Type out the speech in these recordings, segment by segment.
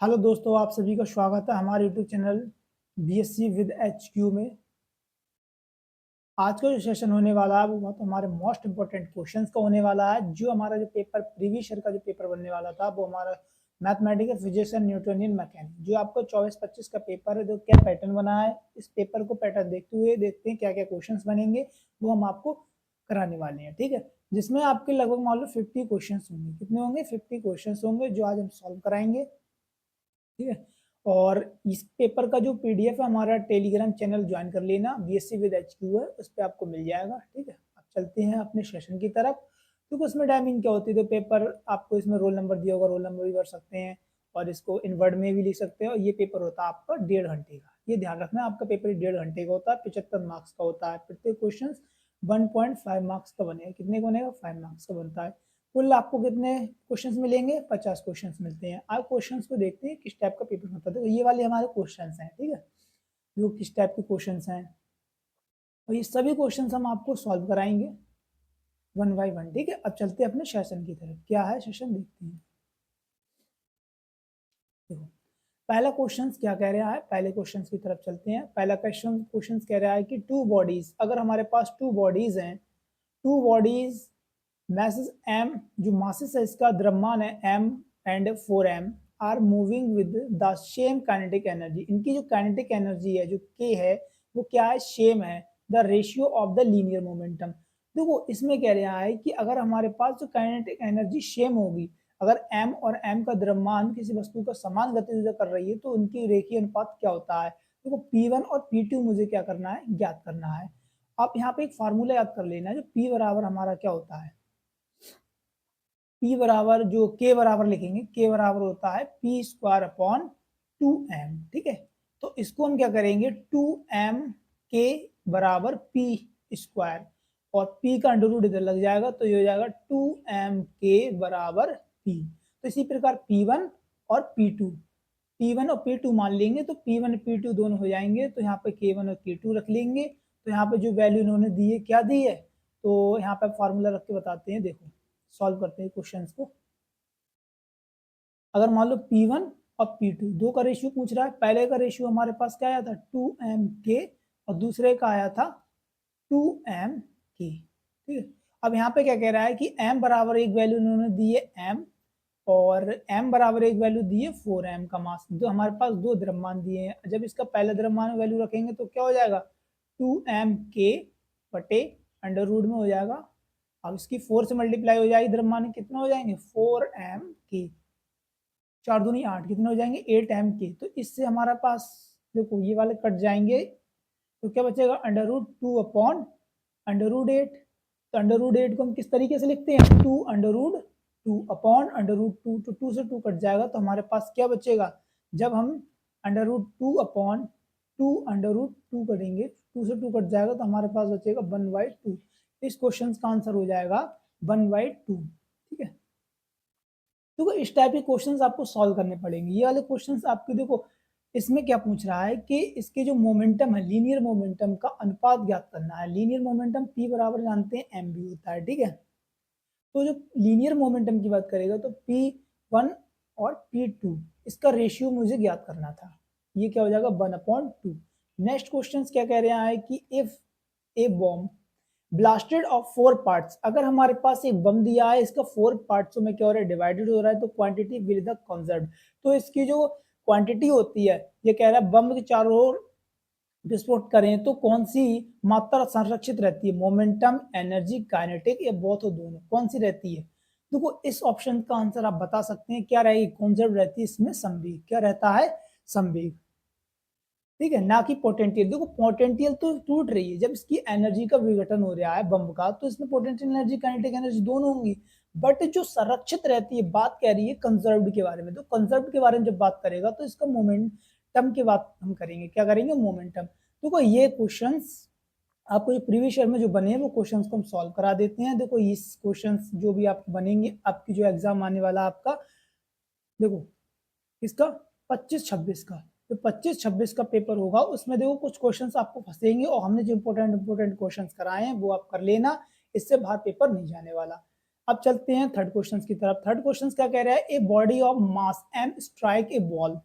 Hello दोस्तों, आप सभी का स्वागत है हमारे YouTube channel BSc with HQ में। आज का जो सेशन होने वाला है वो बहुत हमारे मोस्ट इंपॉर्टेंट क्वेश्चंस का होने वाला है। जो हमारा जो पेपर प्रीवियस ईयर का जो पेपर बनने वाला था वो हमारा mathematical physics and Newtonian mechanics, जो आपको 24-25 का पेपर है। जो क्या पैटर्न बना है, इस पेपर को पैटर्न देखते हुए देखते हैं क्या क्या क्वेश्चन बनेंगे, वो हम आपको कराने वाले हैं। ठीक है, जिसमें आपके लगभग मान लो 50 क्वेश्चन होंगे। कितने होंगे? 50 क्वेश्चन होंगे जो आज हम सॉल्व कराएंगे। ठीक है, और इस पेपर का जो पीडीएफ है हमारा टेलीग्राम चैनल ज्वाइन कर लेना, बीएससी विद एचक्यू है, उस पर आपको मिल जाएगा। ठीक है, अब चलते हैं अपने सेशन की तरफ। क्योंकि उसमें टाइमिंग क्या होती है, तो पेपर आपको इसमें रोल नंबर दिया होगा, रोल नंबर भी भर सकते हैं और इसको इन वर्ड में भी लिख सकते हैं। और ये पेपर होता है आपका 1.5 घंटे का। ये ध्यान रखना, आपका पेपर 1.5 घंटे का होता है, 75 मार्क्स का होता है। प्रत्येक क्वेश्चन 1.5 मार्क्स का बनेगा। कितने का बनेगा? 5 मार्क्स का बनता है। कुल आपको कितने क्वेश्चंस मिलेंगे? 50 क्वेश्चंस मिलते हैं। आप क्वेश्चंस को देखते हैं किस टाइप का पेपर होता है। तो ये वाले हमारे क्वेश्चंस हैं। ठीक है, जो किस टाइप के क्वेश्चंस हैं, और ये सभी क्वेश्चंस हम आपको सॉल्व कराएंगे वन बाय वन। ठीक है, अब चलते हैं अपने सेशन की तरफ। क्या है सेशन, देखते हैं। देखो, पहला क्वेश्चन क्या कह रहा है, पहले क्वेश्चन की तरफ चलते हैं। पहला क्वेश्चन कह रहा है कि टू बॉडीज, अगर हमारे पास टू बॉडीज हैं, टू बॉडीज masses m, जो मासेस है इसका द्रव्यमान है m and 4m, are moving with the same kinetic energy. इनकी जो काइनेटिक एनर्जी है, जो k है, वो क्या है? सेम है। The ratio of the linear momentum. देखो, इसमें कह रहा है कि अगर हमारे पास जो काइनेटिक एनर्जी सेम होगी, अगर m और m का द्रव्यमान किसी वस्तु का समान गतिविधि कर रही है, तो उनकी रेखीय अनुपात क्या होता है। देखो, P1 और P2 मुझे क्या करना है? ज्ञात करना है। आप यहाँ पे एक फार्मूला याद कर लेना है। जो P बराबर हमारा क्या होता है, P बराबर, जो K बराबर लिखेंगे, K बराबर होता है P स्क्वायर अपॉन 2m। ठीक है, तो इसको हम क्या करेंगे? 2m K बराबर P स्क्वायर, और P का अंडर रूट इधर लग जाएगा, तो ये हो जाएगा 2m K बराबर P। तो इसी प्रकार P1 और P2, P1 और P2 मान लेंगे, तो P1 और P2 दोनों हो जाएंगे। तो यहाँ पे K1 और K2 रख लेंगे। तो यहाँ पे जो वैल्यू इन्होंने दी है, क्या दी है, तो यहाँ पे फॉर्मूला रख के बताते हैं। देखो, सॉल्व करते हैं क्वेश्चंस को। अगर मान लो P1 और P2 दो का रेशियो पूछ रहा है। पहले का रेशियो हमारे पास क्या आया था? 2mk, और दूसरे का आया था 2mk। ठीक है, अब यहाँ पे क्या कह रहा है कि m बराबर एक वैल्यू इन्होंने दी है m, और m बराबर एक वैल्यू दी है 4m का मास। जो हमारे पास दो द्रव्यमान दिए हैं, जब इसका पहला द्रव्यमान वैल्यू रखेंगे तो क्या हो जाएगा? 2mk बटे अंडर रूट में हो जाएगा। अब इसकी 4 से मल्टीप्लाई हो जाएगी, द्रव्यमान कितना हो जाएंगे? 4mk, 4 दूनी 8, कितने हो जाएंगे? 8mk। तो इससे हमारा पास, देखो ये वाले कट जाएंगे, तो क्या बचेगा? Under root 2 upon under root 8। तो अंडर रूट 8 को हम किस तरीके से लिखते हैं? 2 under root 2 upon under root 2। तो 2 से 2 कट जाएगा, तो हमारे पास क्या बचेगा? जब हम under root 2 upon 2 under root 2 करेंगे, 2 से 2 कट जाएगा, तो हमारे पास बचेगा 1/2। इस क्वेश्चन का आंसर हो जाएगा 1/2। ठीक है, तो इस टाइप के क्वेश्चंस आपको सॉल्व करने पड़ेंगे। ये वाले क्वेश्चंस आपके, देखो इसमें क्या पूछ रहा है कि इसके जो मोमेंटम है, लीनियर मोमेंटम का अनुपात ज्ञात करना है। लीनियर मोमेंटम P बराबर जानते हैं mv होता है। ठीक है, तो जो लीनियर मोमेंटम की बात करेगा, तो P1 और P2 इसका रेशियो मुझे ज्ञात करना था। ये क्या हो जाएगा? 1/2। नेक्स्ट क्वेश्चन क्या कह रहा है कि if A bomb blasted of 4 parts, अगर हमारे पास एक बम दिया है, इसका 4 पार्ट्सों में क्या हो रहा है? डिवाइडेड हो रहा है, तो क्वांटिटी विल द कंजर्व। तो इसकी जो क्वांटिटी होती है, ये कह रहा है बम के चारों ओर विस्फोट करें तो कौन सी मात्रा संरक्षित रहती है? मोमेंटम, एनर्जी, काइनेटिक, या बोथ हो, दोनों, कौन सी रहती है? देखो, इस ऑप्शन का आंसर आप बता सकते हैं क्या रहेगी? कंजर्व रहती है इसमें संवेग। क्या रहता है? संवेग। ठीक है, ना कि पोटेंशियल। देखो, पोटेंशियल तो टूट रही है, जब इसकी एनर्जी का विघटन हो रहा है बम का, तो इसमें पोटेंशियल एनर्जी, काइनेटिक एनर्जी दोनों होंगी। बट जो संरक्षित रहती है, बात कह रही है कंजर्व्ड के बारे में। तो कंजर्व्ड के बारे में जब बात करेगा, तो इसका मोमेंटम की बात हम करेंगे। क्या करेंगे? मोमेंटम। देखो, ये क्वेश्चंस आपको जो प्रीवियस ईयर में जो बने हैं, वो क्वेश्चंस को हम सॉल्व करा देते हैं। देखो, इस क्वेश्चंस जो भी आपको बनेंगे, आपकी जो एग्जाम आने वाला आपका, देखो इसका 25-26 का, जो 25-26 का पेपर होगा, उसमें देखो कुछ क्वेश्चंस आपको फंसेंगे, और हमने जो इंपॉर्टेंट क्वेश्चंस कराए हैं वो आप कर लेना। इससे बाहर पेपर नहीं जाने वाला। अब चलते हैं थर्ड क्वेश्चन की तरफ। थर्ड क्वेश्चन क्या कह रहा है, a body of mass m strike a ball.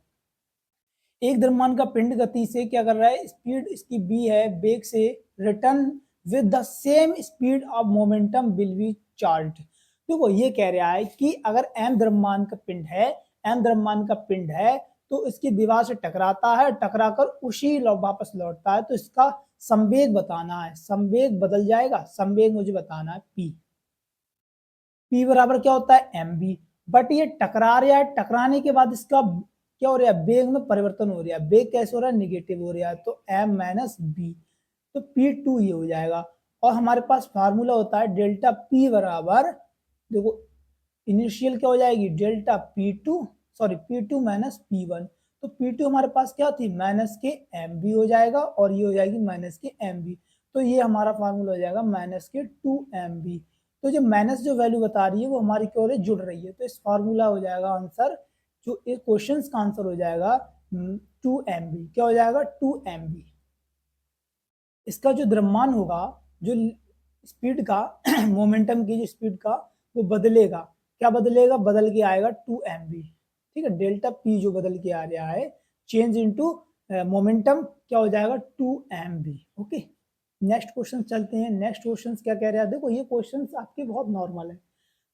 एक द्रव्यमान का पिंड गति से क्या कर रहा है, स्पीड इसकी बी है, बेग से return with the same speed of momentum will B charge. देखो ये कह रहा है कि अगर एम द्रव्यमान का पिंड है, एम द्रव्यमान का पिंड है तो इसकी दीवार से टकराता है, टकराकर उसी वापस लौटता है, तो इसका संवेग बताना है, संवेग बदल जाएगा, संवेग मुझे बताना है पी। पी बराबर क्या होता है एम बी, बट ये टकरा रहा है, टकराने के बाद इसका क्या हो रहा है, वेग में परिवर्तन हो रहा है, वेग कैसे हो रहा है, निगेटिव हो रहा है, तो एम माइनस बी, तो पी टू ये हो जाएगा। और हमारे पास फार्मूला होता है डेल्टा पी बराबर, देखो इनिशियल क्या हो जाएगी delta p two, sorry p two minus p one, तो पी टू हमारे पास क्या थी माइनस के एम बी हो जाएगा, और ये हो जाएगी माइनस के एम बी, तो ये हमारा फार्मूला हो जाएगा माइनस के टू एम बी। तो जो माइनस जो वैल्यू बता रही है वो हमारी क्या हो रही है, जुड़ रही है, तो इस फार्मूला हो जाएगा आंसर, जो इस क्वेश्चन का आंसर हो जाएगा टू एम बी, क्या हो जाएगा टू एम बी। इसका जो द्रव्यमान होगा, जो स्पीड का मोमेंटम की जो स्पीड का वो बदलेगा, क्या बदलेगा, बदल के आएगा टू एम बी, ठीक है, डेल्टा पी जो बदल के आ रहा है, चेंज इनटू मोमेंटम क्या हो जाएगा two m b. Okay, next question चलते हैं। नेक्स्ट क्वेश्चन क्या कह रहा है, देखो ये क्वेश्चन आपके बहुत नॉर्मल है,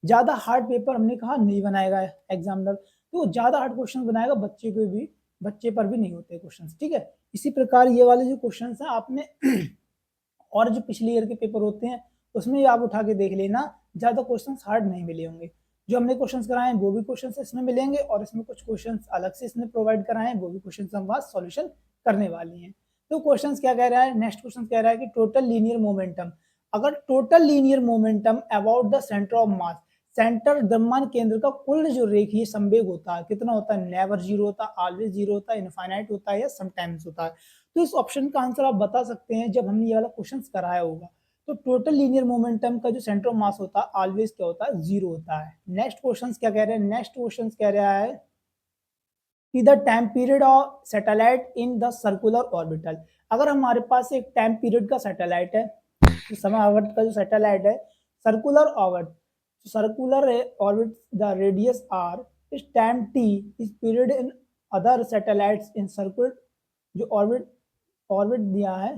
ज्यादा हार्ड पेपर हमने कहा नहीं बनाएगा एग्जामिनर, तो ज्यादा हार्ड क्वेश्चन बनाएगा, बच्चे को भी, बच्चे पर भी नहीं होते क्वेश्चन, ठीक है। इसी प्रकार ये वाले जो क्वेश्चन है आपने और जो पिछले ईयर के पेपर होते हैं उसमें आप उठा के देख लेना, ज्यादा क्वेश्चन हार्ड नहीं मिले होंगे, जो हमने क्वेश्चन कराए हैं वो भी क्वेश्चन इसमें मिलेंगे, और इसमें कुछ क्वेश्चन अलग से इसने प्रोवाइड कराए हैं, वो भी क्वेश्चन हम वहां सॉल्यूशन करने वाले हैं। तो क्वेश्चन क्या कह रहा है, नेक्स्ट क्वेश्चन कह रहा है कि टोटल लीनियर मोमेंटम, अगर total linear momentum about the centre of mass, centre द्रव्यमान केंद्र का कुल जो रेखीय संवेग होता है कितना होता है, नेवर जीरो होता है, ऑलवेज जीरो होता है, इनफाइनाइट होता है, या समटाइम्स होता है। तो इस ऑप्शन का आंसर आप बता सकते हैं जब हमने ये वाला क्वेश्चन कराया होगा। तो टोटल लीनियर मोमेंटम का जो सेंटर ऑफ मास होता है ऑलवेज क्या होता है, जीरो होता है। नेक्स्ट क्वेश्चन क्या कह रहे हैं, नेक्स्ट क्वेश्चन कह रहा है कि the time period of satellite in the circular orbital. अगर हमारे पास एक टाइम पीरियड का सैटेलाइट है, तो समय आवर्त का जो सैटेलाइट है, circular orbit, circular orbit the radius r, इस time t is period in other satellites in circular, जो ऑर्बिट ऑर्बिट दिया है,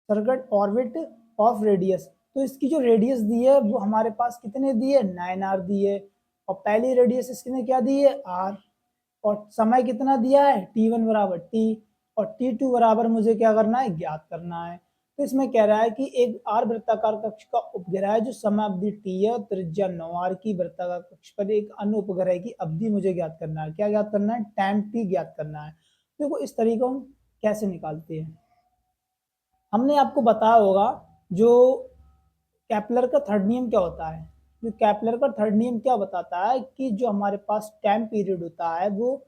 सर्कट ऑर्बिट ऑफ रेडियस, तो इसकी जो रेडियस दी है वो हमारे पास कितने दी है, 9r दी है, और पहली रेडियस इसने क्या दी है r, और समय कितना दिया है t1 बराबर t, और t2 बराबर मुझे क्या करना है, ज्ञात करना है। तो इसमें कह रहा है कि एक r वृत्ताकार कक्ष का उपग्रह जो समय अवधि t है और त्रिज्या 9r की वृत्ताकार कक्ष पर एक अन्य उपग्रह की अवधि मुझे ज्ञात करना है, क्या ज्ञात करना है, टाइम t ज्ञात करना है। देखो इस तरीके को हम कैसे निकालते हैं, हमने आपको बताया होगा जो कैपलर का थर्ड नियम क्या होता है, जो कैपलर का थर्ड नियम क्या बताता है कि जो हमारे पास टाइम पीरियड होता है वो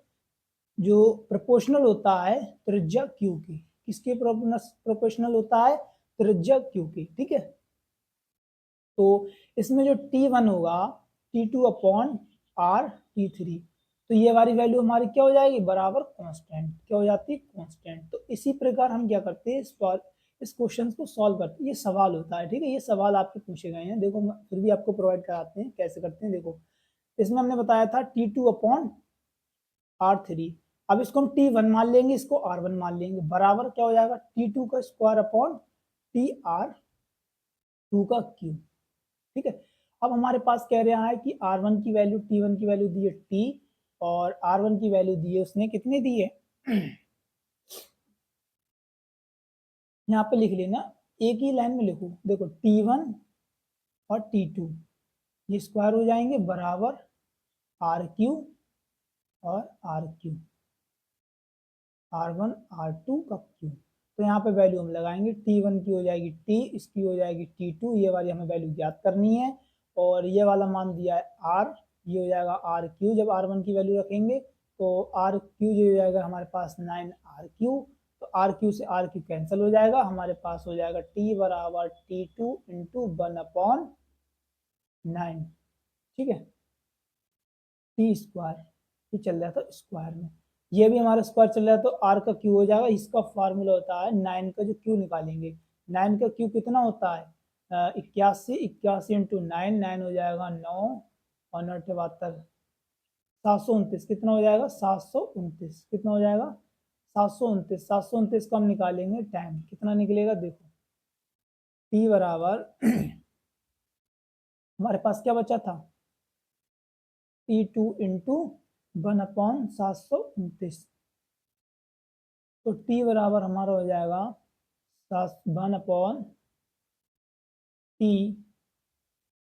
जो प्रोपोर्शनल होता है त्रिज्या क्यू की, किसके प्रोपोर्शनल होता है, त्रिज्या क्यू की, ठीक है। तो इसमें जो T1 होगा T2 अपॉन R T3, तो ये वाली वैल्यू हमारी क्या हो जाएगी, बराबर कांस्टेंट, क्या हो जाती है, कांस्टेंट। तो इसी प्रकार हम क्या करते हैं, इस क्वेश्चन को सॉल्व करते हैं, ये सवाल होता है, ठीक है, ये सवाल आपके पूछे गए हैं, देखो फिर भी आपको प्रोवाइड कराते हैं कैसे करते हैं। देखो इसमें हमने बताया था T2 अपॉन R3, अब इसको हम T1 मान लेंगे, इसको R1 मान लेंगे, बराबर क्या हो जाएगा, T2 का स्क्वायर अपॉन TR2 का क्यूब, ठीक है। अब हमारे पास कह रहा है कि R1 की वैल्यू, T1 की वैल्यू दी है T, और R1 की वैल्यू दी है उसने कितने दी है यहाँ पे लिख लेना, एक ही लाइन में लिखो, देखो T1 और T2 ये स्क्वायर हो जाएंगे, बराबर RQ और RQ, R1 R2 का क्यूब। तो यहाँ पे वैल्यू हम लगाएंगे, T1 की हो जाएगी T, इसकी हो जाएगी T2, ये वाली हमें वैल्यू ज्ञात करनी है, और ये वाला मान दिया है R, ये हो जाएगा RQ, जब R1 की वैल्यू रखेंगे तो RQ जो हो जाएगा हमारे पास 9RQ, तो RQ से RQ कैंसिल हो जाएगा, हमारे पास हो जाएगा T बराबर T2 इंटू 1/9, ठीक है, T स्क्वायर, ये चल रहा था स्क्वायर में, ये भी हमारा स्क्वायर चल रहा है, तो आर का क्यू हो जाएगा, इसका फार्मूला होता है 9 का जो क्यू निकालेंगे, 9 का क्यू कितना होता है 81, 81 इंटू 9, 9 हो जाएगा 9 और 9 72, 729 कितना हो जाएगा 729, कितना हो जाएगा 729, 729 को हम निकालेंगे टाइम, कितना निकलेगा देखो, टी बराबर हमारे पास क्या बचा था, T2 इंटू 1/729, तो टी बराबर हमारा हो जाएगा 1/टी,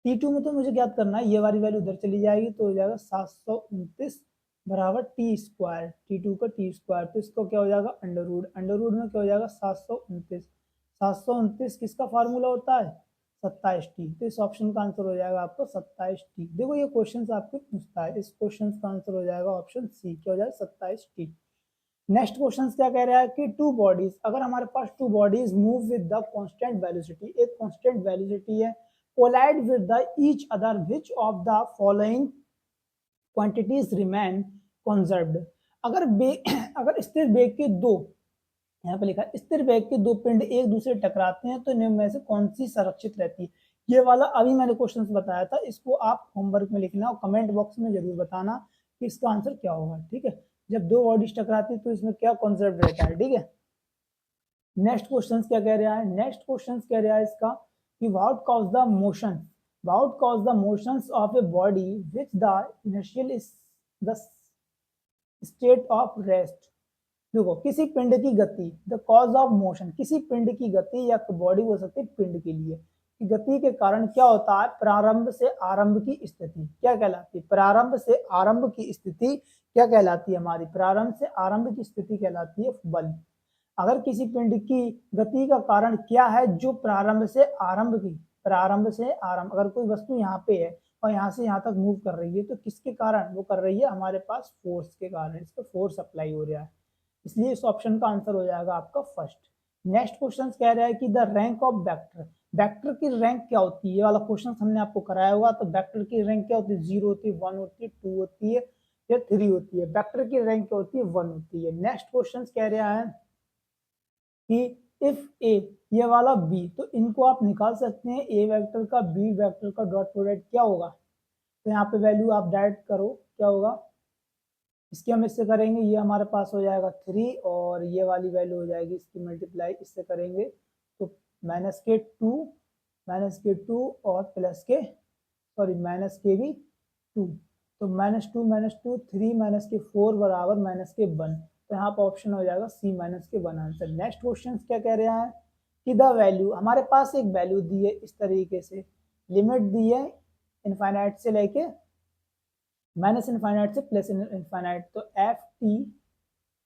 T2 में तो मुझे ज्ञात करना है, ये वाली वैल्यू उधर चली जाएगी तो हो जाएगा 729 बराबर टी स्क्वायर, T2 का टी स्क्वायर, तो इसको क्या हो जाएगा अंडर रूट, अंडर रूट में क्या हो जाएगा 729, 729 किसका फार्मूला होता है 27T, तो इस ऑप्शन का आंसर हो जाएगा आपको 27T। देखो ये क्वेश्चन आपको पूछता है, इस क्वेश्चन का आंसर हो जाएगा ऑप्शन सी, क्या हो जाएगा 27T। नेक्स्ट क्वेश्चन क्या कह रहा है कि टू बॉडीज, अगर हमारे पास two bodies move with the constant velocity, एक कांस्टेंट वेलोसिटी है, collide with the each other, which of the following quantities remain conserved. अगर अगर स्थिर वेग के दो, यहाँ पे लिखा है स्थिर वेग के दो पिंड एक दूसरे टकराते हैं तो इनमें में से कौन सी संरक्षित रहती है। ये वाला अभी मैंने क्वेश्चन बताया था, इसको आप होमवर्क में लिखना और कमेंट बॉक्स में जरूर बताना कि इसका आंसर क्या होगा, ठीक है। जब दो बॉडीज टकराती है तो इसमें क्या कंजर्व रहता है, ठीक है। नेक्स्ट क्वेश्चन क्या कह रहा है, नेक्स्ट क्वेश्चन कह रहा है इसका कि what cause the motion, what cause the motions of a body which the initial is the state of rest. देखो किसी पिंड की गति, द कॉज ऑफ मोशन, किसी पिंड की गति या बॉडी हो सकती है पिंड के लिए, कि गति के कारण क्या होता है, प्रारंभ से आरंभ की स्थिति क्या कहलाती है, प्रारंभ से आरंभ की स्थिति क्या कहलाती है, हमारी प्रारंभ से आरंभ की स्थिति कहलाती है बल। अगर किसी पिंड की गति का कारण क्या है, जो प्रारंभ से आरंभ की, प्रारंभ से आरंभ, अगर कोई वस्तु यहाँ पे है और यहाँ से यहाँ तक मूव कर रही है तो किसके कारण वो कर रही है, हमारे पास फोर्स के कारण, इसको फोर्स अप्लाई हो रहा है, इसलिए इस ऑप्शन का आंसर हो जाएगा आपका फर्स्ट। नेक्स्ट क्वेश्चन कह रहा है कि the rank of vector, vector की रैंक क्या होती है, ये वाला क्वेश्चन हमने आपको कराया हुआ, तो वेक्टर की रैंक क्या होती है, 0 होती है, 1 होती है, 2 होती है या 3 होती है, वेक्टर की रैंक क्या होती है 1 होती है। नेक्स्ट क्वेश्चन कह रहा है कि इफ ए, ये वाला बी, तो इनको आप निकाल सकते हैं, ए वेक्टर का बी वेक्टर का डॉट प्रोडक्ट क्या होगा, तो यहाँ पे वैल्यू आप डायरेक्ट करो क्या होगा, इसके हम इससे करेंगे, ये हमारे पास हो जाएगा 3 और ये वाली वैल्यू हो जाएगी इसकी मल्टीप्लाई इससे करेंगे तो -के 2, -के 2 और प्लस के, सॉरी -के भी 2, तो -2 -2 3 -के 4 बराबर -के 1, तो यहाँ पर ऑप्शन हो जाएगा सी -के 1 आंसर। नेक्स्ट क्वेश्चन क्या कह रहा है कि द वैल्यू, हमारे पास एक वैल्यू दी है इस तरीके से, लिमिट दी है इनफाइनाइट से लेके माइनस इनफाइनाइट से प्लस इनफाइनाइट, तो एफ टी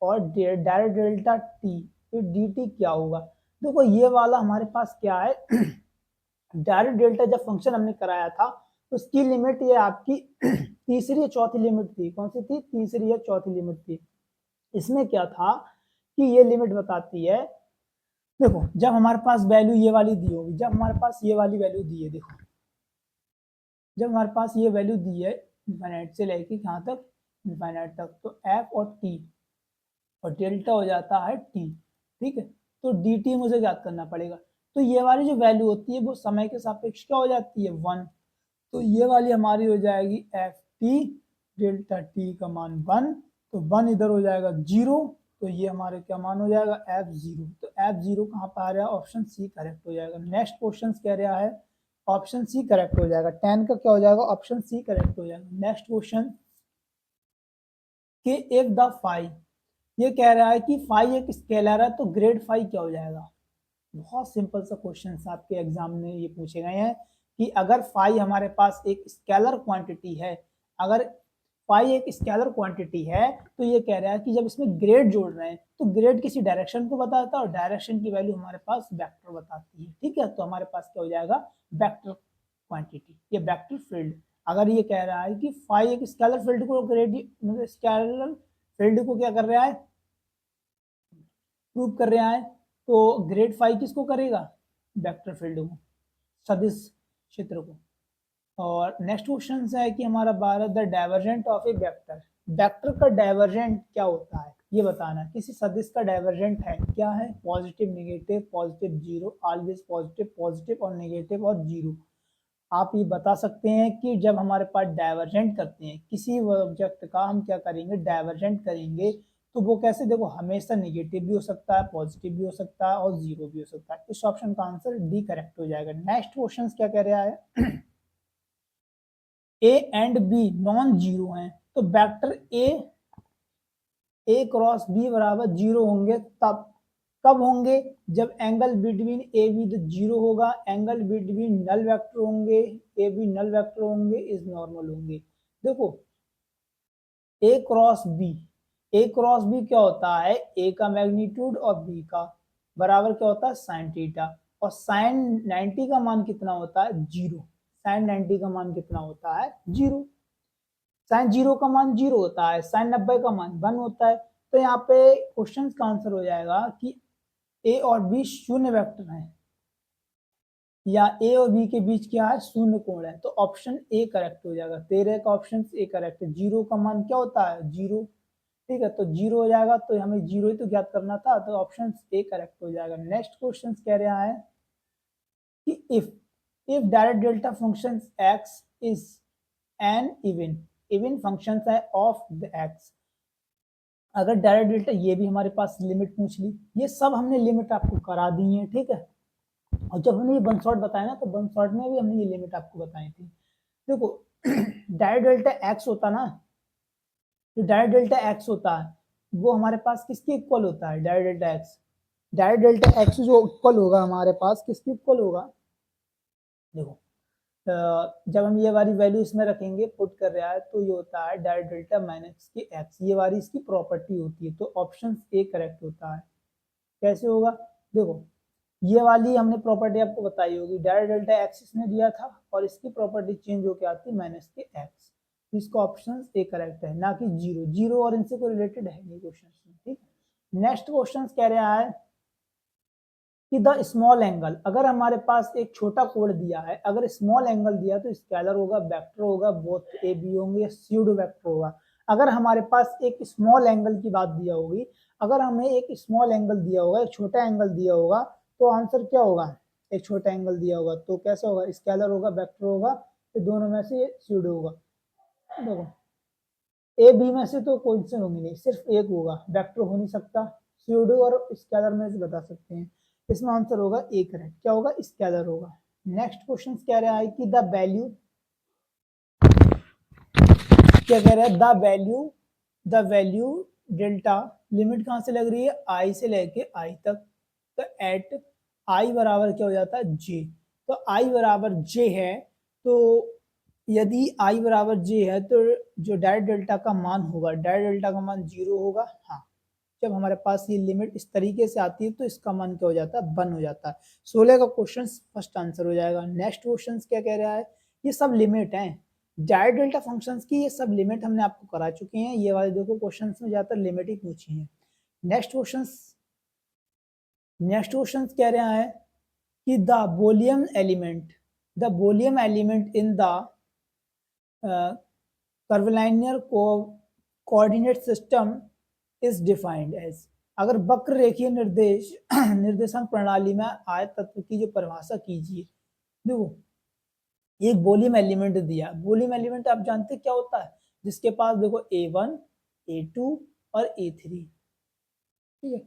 और डायरेक्ट डेल्टा टी, फिर डी टी क्या होगा। देखो ये वाला हमारे पास क्या है डायरेक्ट डेल्टा जब फंक्शन हमने कराया था उसकी लिमिट ये आपकी तीसरी या चौथी लिमिट थी, कौन सी थी, तीसरी या चौथी लिमिट थी। इसमें क्या था कि ये लिमिट बताती है, देखो जब हमारे पास वैल्यू ये वाली दी होगी, जब हमारे पास ये वाली वैल्यू दी है, देखो जब हमारे पास ये वैल्यू दी है इनफाइनाइट से लेके कहाँ तक, इनफाइनाइट तक, तो एफ और टी और डेल्टा हो जाता है टी, ठीक है, तो डी टी मुझे याद करना पड़ेगा, तो ये वाली जो वैल्यू होती है वो समय के सापेक्ष क्या हो जाती है 1, तो ये वाली हमारी हो जाएगी एफ टी, डेल्टा टी का मान 1, तो 1 इधर हो जाएगा 0, तो ये हमारे क्या मान हो जाएगा F0, तो F0 कहाँ पर आ रहा है, ऑप्शन सी करेक्ट हो जाएगा। नेक्स्ट क्वेश्चन कह रहा है ऑप्शन सी करेक्ट हो जाएगा, 10 का क्या हो जाएगा, ऑप्शन सी करेक्ट हो जाएगा। नेक्स्ट क्वेश्चन कि इफ द फाई, ये कह रहा है कि फाई एक स्केलर है तो ग्रेड फाई क्या हो जाएगा। बहुत सिंपल सा क्वेश्चन आपके एग्जाम में ये पूछे गए हैं कि अगर फाई हमारे पास एक स्केलर क्वांटिटी है, अगर फाई एक स्केलर क्वांटिटी है तो ये कह रहा है कि जब इसमें ग्रेड जोड़ रहे हैं तो ग्रेड किसी डायरेक्शन को बताता है और डायरेक्शन की वैल्यू हमारे पास वेक्टर बताती है, ठीक है, तो हमारे पास क्या हो जाएगा वेक्टर क्वांटिटी, ये वेक्टर फील्ड। अगर ये कह रहा है कि फाई एक स्केलर फील्ड को ग्रेड, मतलब स्केलर फील्ड को क्या कर रहा है, प्रूव कर रहा है, तो ग्रेड फाई किसको करेगा, वेक्टर फील्ड को, सदिश क्षेत्र को। और नेक्स्ट क्वेश्चन है कि हमारा 12 the divergent of A vector, vector का डाइवर्जेंट क्या होता है, ये बताना है। किसी सदिश का डाइवर्जेंट है, क्या है, positive negative, positive zero, always positive, positive और नेगेटिव और जीरो। आप ये बता सकते हैं कि जब हमारे पास डाइवर्जेंट करते हैं किसी ऑब्जेक्ट का, हम क्या करेंगे, डाइवर्जेंट करेंगे, तो वो कैसे, देखो हमेशा नेगेटिव भी हो सकता है, पॉजिटिव भी हो सकता है और जीरो भी हो सकता है। इस ऑप्शन का आंसर डी करेक्ट हो जाएगा। नेक्स्ट क्वेश्चन क्या कह रहा है, A and B non zero हैं, तो वेक्टर ए क्रॉस बी बराबर जीरो होंगे, तब कब होंगे, जब angle between A B zero होगा, एंगल बिटवीन नल वेक्टर होंगे, ए बी नल वेक्टर होंगे, इज नॉर्मल होंगे। देखो A cross B, A cross B क्या होता है, ए का मैग्नीट्यूड और बी का बराबर क्या होता है, साइन थीटा, और साइन 90 का मान कितना होता है, जीरो। साइन 90 का मान कितना होता है, जीरो। साइन जीरो का मान जीरो होता है, साइन 90 का मान 1 होता है। तो यहाँ पे क्वेश्चन का आंसर हो जाएगा कि ए और बी शून्य वेक्टर है, या ए और बी के बीच क्या है, शून्य कोण है, तो ऑप्शन ए करेक्ट हो जाएगा। 13 का ऑप्शन ए करेक्ट है। जीरो का मान क्या होता है, जीरो, ठीक है, तो जीरो हो जाएगा, तो हमें जीरो ही तो ज्ञात करना था, तो ऑप्शन ए करेक्ट हो जाएगा। नेक्स्ट क्वेश्चन कह रहा है कि if direct delta function x is an even function है ऑफ द एक्स, अगर डायरेक्ट डेल्टा, ये भी हमारे पास लिमिट पूछ ली, ये सब हमने लिमिट आपको करा दी है, ठीक है। और जब हमने ये वन शॉट बताया ना, तो वन शॉट में भी हमने ये लिमिट आपको बताई थी। देखो डायरेक्ट डेल्टा एक्स होता ना, जो डायरेक्ट डेल्टा एक्स होता है वो हमारे पास किसके इक्वल होता है, direct delta x, direct delta x जो इक्वल होगा हमारे पास किसके इक्वल होगा, देखो जब हम ये वाली वैल्यू इसमें रखेंगे, पुट कर रहा है, तो ये होता है डायरेक्ट डेल्टा माइनस के एक्स, ये वाली इसकी प्रॉपर्टी होती है, तो ऑप्शन ए करेक्ट होता है। कैसे होगा, देखो ये वाली हमने प्रॉपर्टी आपको बताई होगी, डायरेक्ट डेल्टा एक्स इसने दिया था और इसकी प्रॉपर्टी चेंज होकर आती है माइनस के एक्स, तो इसका ऑप्शन ए करेक्ट है, ना कि जीरो। जीरो और इनसे कोई रिलेटेड है नहीं क्वेश्चन में, ठीक। नेक्स्ट क्वेश्चन कह रहा है कि द स्मॉल एंगल, अगर हमारे पास एक छोटा कोण दिया है, अगर स्मॉल एंगल दिया तो स्केलर होगा, वेक्टर होगा, बोथ ए बी होंगे, स्यूडो वेक्टर होगा। अगर हमारे पास एक स्मॉल एंगल की बात दिया होगी, अगर हमें एक स्मॉल एंगल दिया होगा, एक छोटा एंगल दिया होगा, तो आंसर क्या होगा, एक छोटा एंगल दिया होगा तो कैसा होगा, स्केलर होगा, वेक्टर होगा, तो दोनों में से स्यूडो होगा। देखो ए बी में से तो कोई से होंगे नहीं, सिर्फ एक होगा, वेक्टर हो नहीं सकता, स्यूडो और स्केलर में से बता सकते हैं। इसमें आंसर होगा ए करेक्ट, क्या होगा, स्केलर होगा। नेक्स्ट क्वेश्चन कह रहा है कि द वैल्यू, क्या कह रहा है, द वैल्यू डेल्टा, लिमिट कहां से लग रही है, आई से लेके आई तक, तो एट आई बराबर क्या हो जाता है, जे, तो आई बराबर जे है, तो यदि आई बराबर जे है तो जो डायरेक्ट डेल्टा का मान होगा, डायरेक्ट डेल्टा का मान जीरो होगा, हाँ। जब हमारे पास ये लिमिट इस तरीके से आती है तो इसका मान क्या हो जाता है, 1 हो जाता है। 16 का क्वेश्चन फर्स्ट आंसर हो जाएगा। नेक्स्ट क्वेश्चन क्या कह रहा है, ये सब लिमिट है डायरेक्ट डेल्टा फंक्शंस की, ये सब लिमिट हमने आपको करा चुके हैं, ये वाले देखो क्वेश्चंस में ज्यादातर लिमिट ही पूछी है। नेक्स्ट क्वेश्चन कह रहा है कि the volume element in the curvilinear coordinate system is defined as, अगर वक्र रेखीय निर्देशांक प्रणाली में आयत तत्व की जो परिभाषा कीजिए। देखो एक वॉल्यूम एलिमेंट दिया, वॉल्यूम एलिमेंट आप जानते क्या होता है, जिसके पास देखो A1 A2 और A3, ठीक है,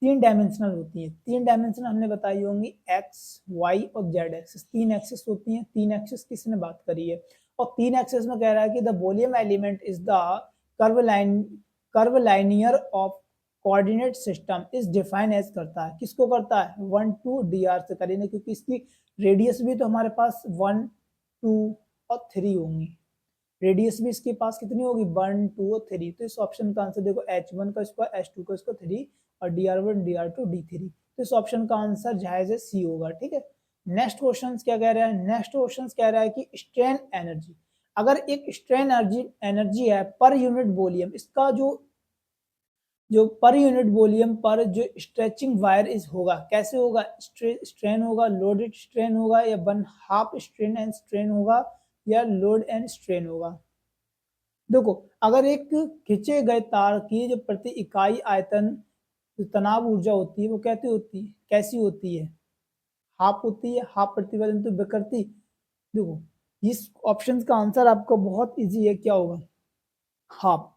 3 डायमेंशनल होती है। 3 डायमेंशनल हमने बताई होंगी एक्स वाई और जेड एक्सिस, 3 एक्सिस होती हैं। 3 एक्सिस किसने बात करी है, और 3 एक्सिस में कह रहा है कि the volume element is the curvilinear of coordinate system is define as, करता है, किसको करता है, 1 2 dr से करेंगे, क्योंकि इसकी रेडियस भी तो हमारे पास 1 2 और 3 होंगी, रेडियस भी इसके पास कितनी होगी, 1 2 और 3, तो इस ऑप्शन का आंसर देखो H1 का स्क्वायर, H2 का स्क्वायर 3 और dr1 dr2 d3, तो इस ऑप्शन का आंसर जायज है सी होगा, ठीक है। नेक्स्ट क्वेश्चन क्या कह रहा है, नेक्स्ट क्वेश्चन कह रहा है कि स्ट्रेन एनर्जी, अगर एक स्ट्रेन एनर्जी है पर यूनिट वॉल्यूम, इसका जो पर यूनिट वॉल्यूम पर जो स्ट्रेचिंग वायर इज होगा, कैसे होगा, स्ट्रेन होगा, लोडेड स्ट्रेन होगा, या 1/2 स्ट्रेन एंड स्ट्रेन होगा, या लोड एंड स्ट्रेन होगा। देखो, अगर एक खींचे गए तार की जो प्रति इकाई आयतन जो तनाव ऊर्जा होती है वो कैसी होती है? हाफ होती है, हाफ प्रतिबल इंटू विकृति। देखो, इस ऑप्शन का आंसर आपका बहुत इजी है, क्या होगा? हाफ।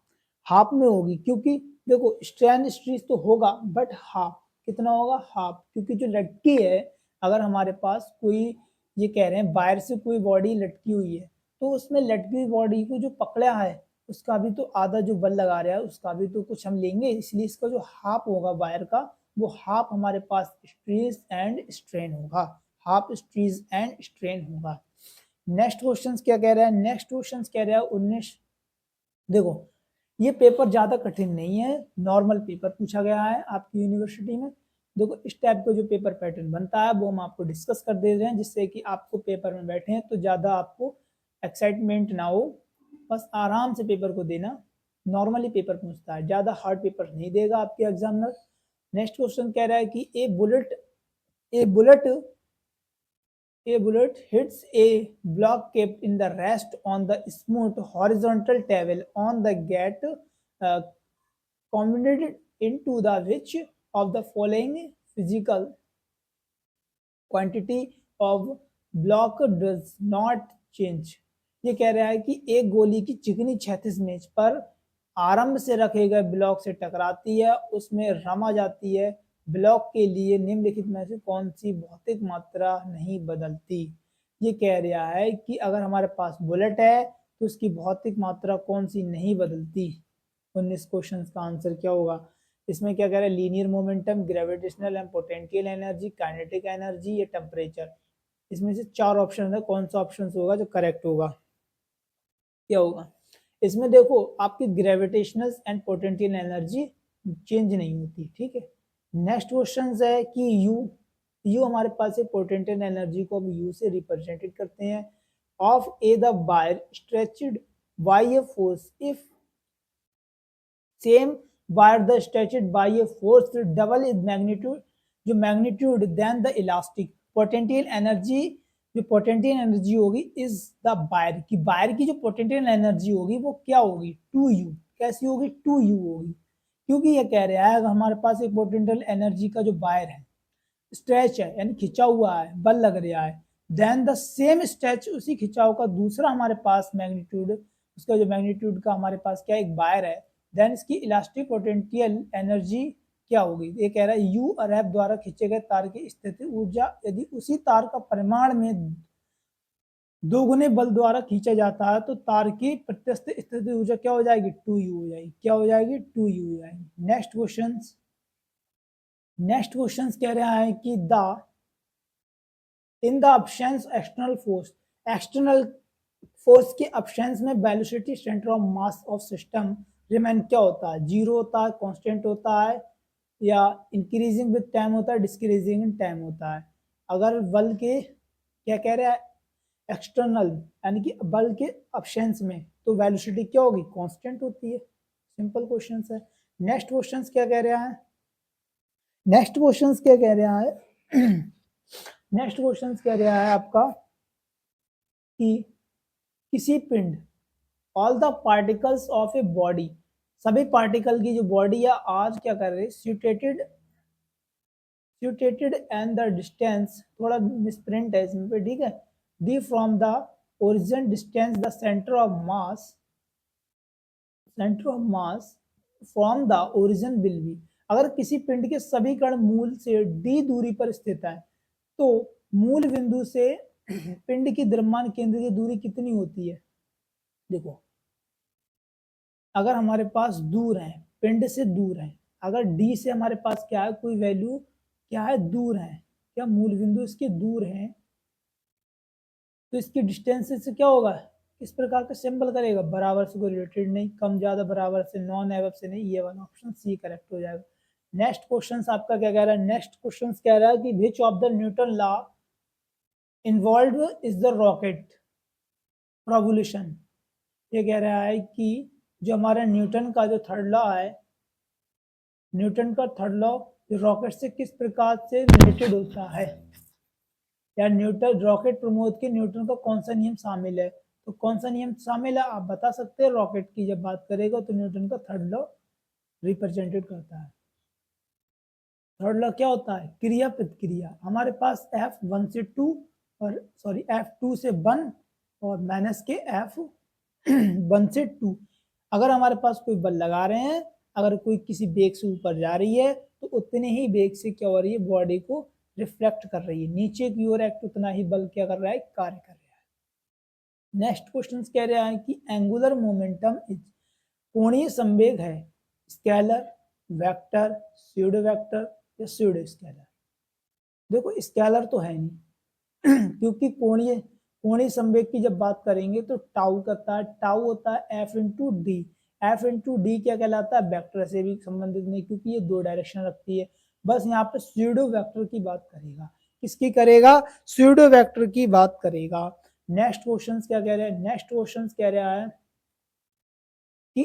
हाफ में होगी, क्योंकि देखो स्ट्रेन स्ट्रेस तो होगा बट हाफ। कितना होगा? हाफ। क्योंकि जो लटकी है, अगर हमारे पास कोई, ये कह रहे हैं वायर से कोई बॉडी लटकी हुई है, तो उसमें लटकी हुई बॉडी को जो पकड़ा है उसका भी तो आधा जो बल लगा रहा है उसका भी तो कुछ हम लेंगे, इसलिए इसका जो हाफ होगा वायर का, वो हाफ हमारे पास स्ट्रेस एंड स्ट्रेन होगा। हाफ स्ट्रेस एंड स्ट्रेन होगा। नेक्स्ट क्वेश्चन क्या कह रहा है? नेक्स्ट क्वेश्चन कह रहा है 19। देखो, ये पेपर ज्यादा कठिन नहीं है, नॉर्मल पेपर पूछा गया है आपकी यूनिवर्सिटी में। देखो, इस टाइप का जो पेपर पैटर्न बनता है वो हम आपको डिस्कस कर दे रहे हैं, जिससे कि आपको पेपर में बैठे हैं तो ज्यादा आपको एक्साइटमेंट ना हो, बस आराम से पेपर को देना। नॉर्मली पेपर पूछता है, ज्यादा हार्ड पेपर नहीं देगा आपके एग्जामिनर। नेक्स्ट क्वेश्चन कह रहा है कि a bullet hits a block kept in the rest on the smooth horizontal table on the get uh, committed into the which of the following physical quantity of block does not change। ये कह रहा है कि एक गोली की चिकनी क्षैतिज मेज पर आरंभ से रखे गए ब्लॉक से टकराती है, उसमें रमा जाती है, ब्लॉक के लिए निम्नलिखित में से कौन सी भौतिक मात्रा नहीं बदलती। ये कह रहा है कि अगर हमारे पास बुलेट है तो उसकी भौतिक मात्रा कौन सी नहीं बदलती। 19 क्वेश्चन का आंसर क्या होगा? इसमें क्या कह रहा है? Linear momentum, gravitational and potential energy, kinetic energy या टेम्परेचर। इसमें से 4 ऑप्शन है, कौन सा ऑप्शन होगा जो करेक्ट होगा? क्या होगा? इसमें देखो, आपकी gravitational and potential energy change नहीं होती, ठीक है। नेक्स्ट क्वेश्चन है कि यू हमारे पास है, पोटेंशियल एनर्जी को हम यू से रिप्रेजेंटेड करते हैं। Of a the wire stretched by a force if same wire the stretched by a force double is magnitude, जो magnitude then the elastic potential energy, जो पोटेंशियल एनर्जी होगी is the wire की, wire की जो potential energy होगी वो क्या होगी? 2u। कैसी होगी? 2u होगी। क्योंकि ये कह रहा है अगर हमारे पास एक पोटेंशियल एनर्जी का जो वायर है, स्ट्रेच है यानी खिंचा हुआ है, बल लग रहा है, देन द सेम स्ट्रेच, उसी खिंचाव का दूसरा हमारे पास मैग्नीट्यूड, उसका जो मैग्नीट्यूड का हमारे पास क्या एक वायर है, देन इसकी इलास्टिक पोटेंशियल एनर्जी क्या होगी? ये कह रहा है यू और एफ द्वारा खींचे गए तार की स्थिति ऊर्जा यदि उसी तार का परिमाण में दोगुने बल द्वारा खींचा जाता है तो तार की प्रत्यस्थ स्थिति ऊर्जा क्या हो जाएगी? 2u हो जाएगी। क्या हो जाएगी? 2u हो जाएगी। नेक्स्ट क्वेश्चन कह रहा है कि the in the absence external force, external force के अब्सेंस में velocity centre of mass of system remain क्या होता है? जीरो होता है, कांस्टेंट होता है, या इंक्रीजिंग विद टाइम होता है, डिक्रीजिंग इन टाइम होता है। अगर बल के, क्या कह रहा है, एक्सटर्नल यानी कि बल के अब्सेंस में, तो वेलोसिटी क्या होगी? कांस्टेंट होती है। सिंपल क्वेश्चन है। नेक्स्ट क्वेश्चन क्या कह रहा है? नेक्स्ट क्वेश्चन क्या कह रहा है? नेक्स्ट क्वेश्चन कह रहा है आपका कि किसी पिंड, all the particles of a body, सभी पार्टिकल की जो बॉडी है आज क्या कर रहे हैं? situated एंड द डिस्टेंस, थोड़ा मिसप्रिंट है इसमें पे, ठीक है, D from the origin distance the centre of mass from the origin will be. अगर किसी पिंड के सभी कण मूल से डी दूरी पर स्थित है तो मूल बिंदु से पिंड की द्रव्यमान केंद्र की दूरी कितनी होती है? देखो, अगर हमारे पास दूर है, पिंड से दूर है, अगर डी से हमारे पास क्या है, कोई वैल्यू क्या है, दूर है, क्या मूल बिंदु इसके दूर है, तो इसकी डिस्टेंस से क्या होगा? किस प्रकार का सिंबल करेगा? बराबर से कोई रिलेटेड नहीं, कम ज्यादा बराबर से, नॉन एवब से नहीं, ये वाला ऑप्शन सी करेक्ट हो जाएगा। नेक्स्ट क्वेश्चन आपका क्या कह रहा है? नेक्स्ट क्वेश्चन कह रहा है कि which of the Newton law involve is the rocket propulsion. ये कह रहा है कि जो हमारा न्यूटन का जो थर्ड लॉ है, न्यूटन का थर्ड लॉ रॉकेट से किस प्रकार से रिलेटेड होता है, या न्यूटन रॉकेट प्रमोद के न्यूटन का कौन सा नियम शामिल है? तो कौन सा नियम शामिल है आप बता सकते हैं? रॉकेट की जब बात करेगा तो न्यूटन का थर्ड लॉ रिप्रेजेंटेड करता है। थर्ड लॉ क्या होता है? क्रिया प्रतिक्रिया। हमारे पास F1 से 2 और सॉरी F2 से 1 और माइनस के F1 से 2। अगर हमारे पास कोई बल लगा रहे हैं, अगर कोई किसी बेग से ऊपर जा रही है तो उतने ही बेग से क्या हो रही है? बॉडी को रिफ्लेक्ट कर रही है, नीचे की ओर एक्ट उतना ही बल क्या कर रहा है? कार्य कर रहा है। नेक्स्ट क्वेश्चन कह रहा है कि एंगुलर मोमेंटम इज, कोणीय संवेग है स्केलर, वेक्टर, स्यूडो वेक्टर या स्यूडो स्केलर। देखो स्केलर तो है नहीं क्योंकि कोणीय कोणीय संवेग की जब बात करेंगे तो टाउ करता है, टाउ होता है F into D. F into D क्या कहलाता है? वेक्टर से भी संबंधित नहीं क्योंकि ये दो डायरेक्शन रखती है। बस यहाँ पे स्यूडो वेक्टर की बात करेगा। किसकी करेगा? स्यूडो वेक्टर की बात करेगा। नेक्स्ट क्वेश्चन क्या कह रहे हैं? नेक्स्ट क्वेश्चन कह रहा है कि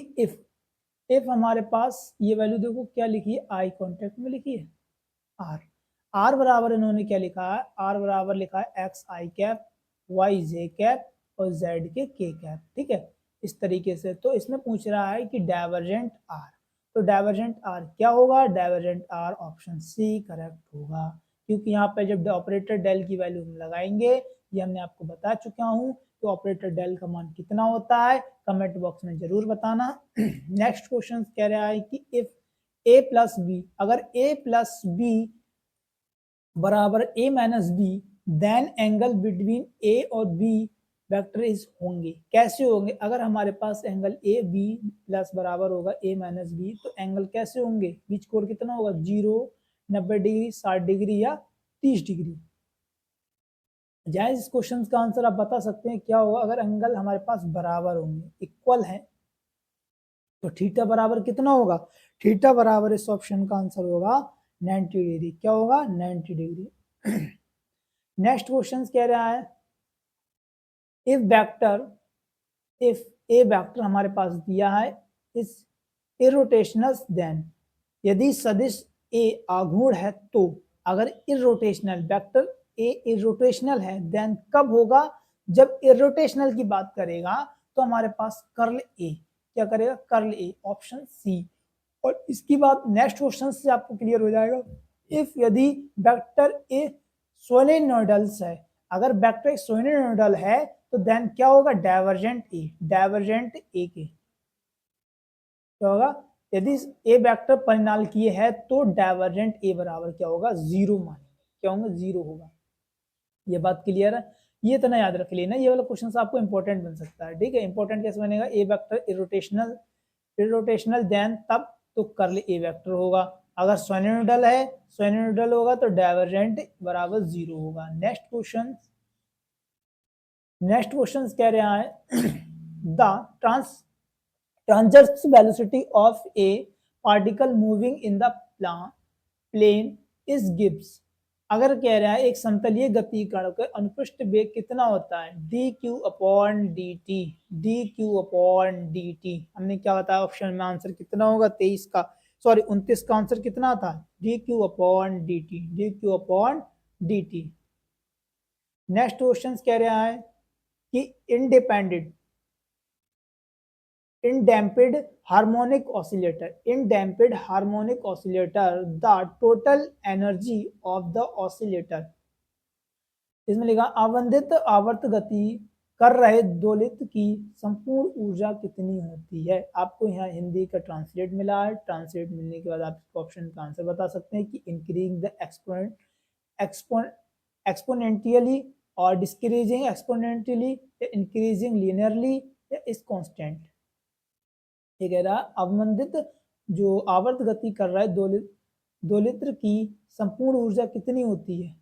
इफ हमारे पास ये वैल्यू देखो क्या लिखी है? आई कॉन्टेक्ट में लिखी है आर। आर बराबर इन्होंने क्या लिखा है? आर बराबर लिखा है एक्स आई कैप, वाई जे कैप और जेड के कैप। ठीक है, इस तरीके से। तो इसमें पूछ रहा है कि डाइवर्जेंट आर, तो डाइवर्जेंट आर क्या होगा? Divergent r option C correct होगा, क्योंकि यहाँ पे जब ऑपरेटर डेल की वैल्यू हम लगाएंगे, ये हमने आपको बता चुका हूँ, तो ऑपरेटर डेल का मान कितना होता है कमेंट बॉक्स में जरूर बताना। नेक्स्ट क्वेश्चन कह रहा है कि इफ ए प्लस बी, अगर ए प्लस बी बराबर A minus B, then angle between A और बी वेक्टर इज होंगे। कैसे होंगे? अगर हमारे पास एंगल ए बी प्लस बराबर होगा ए माइनस बी, तो एंगल कैसे होंगे? बीच कोण कितना होगा? 0, 90 डिग्री, 60 डिग्री या 30 डिग्री। जायज इस क्वेश्चन का आंसर आप बता सकते हैं क्या होगा? अगर एंगल हमारे पास बराबर होंगे, इक्वल है, तो थीटा बराबर कितना होगा? थीटा बराबर इस ऑप्शन का आंसर होगा 90 डिग्री। क्या होगा? 90 डिग्री। नेक्स्ट क्वेश्चन कह रहा है if vector, if A vector हमारे पास दिया है इस इरोटेशनल, देन यदि सदिश ए आघूर्ण है तो, अगर इरोटेशनल वेक्टर ए इरोटेशनल है देन कब होगा? जब इरोटेशनल की बात करेगा तो हमारे पास कर्ल ए क्या करेगा? Curl A, option C. और इसकी बात नेक्स्ट क्वेश्चन से आपको क्लियर हो जाएगा। इफ यदि वेक्टर ए सोलेनोइडल्स है, अगर वेक्टर सोलेनोइडल है तो देन क्या होगा? डाइवर्जेंट ए, डाइवर्जेंट ए के क्या होगा? यदि ए वेक्टर परिनाल किए है तो डाइवर्जेंट ए बराबर क्या होगा? 0 मानेंगे। क्या होगा? 0 होगा। ये बात क्लियर है? ये इतना याद रख लेना, ये वाला क्वेश्चन आपको इंपॉर्टेंट बन सकता है। ठीक है, इंपॉर्टेंट कैसे बनेगा? ए वेक्टर इरोटेशनल, इरोटेशनल देन तब तो कर्ल ए वेक्टर होगा। अगर सोलेनोइडल है, सोलेनोइडल होगा तो डाइवर्जेंट बराबर 0 होगा। नेक्स्ट क्वेश्चन कह रहा है the transverse velocity of a particle moving in the plane is gives. अगर कह रहा है एक समतलीय गति कण का अनुप्रस्थ वेग कितना होता है? D Q upon D T, D Q upon D T. हमने क्या बताया ऑप्शन में? आंसर कितना होगा? 23 का, सॉरी 29 का आंसर कितना था? D Q upon D T, D Q upon D T. Next question कह रहा है कि independent in damped harmonic oscillator, in damped harmonic oscillator the total energy of the oscillator, इसमें लिखा अवंदित आवर्त गति कर रहे दोलित की संपूर्ण ऊर्जा कितनी होती है? आपको यहाँ हिंदी का ट्रांसलेट मिला है। ट्रांसलेट मिलने के बाद आप ऑप्शन का आंसर बता सकते हैं कि इंक्रीजिंग द एक्सपोनेंटियली और डिस्क्रीजिंग एक्सपोनेंटियली या इंक्रीजिंग लीनियरली या इज कांस्टेंट। ये कह रहा है अवमंदित जो आवर्त गति कर रहा है दोलित्र की संपूर्ण ऊर्जा कितनी होती है?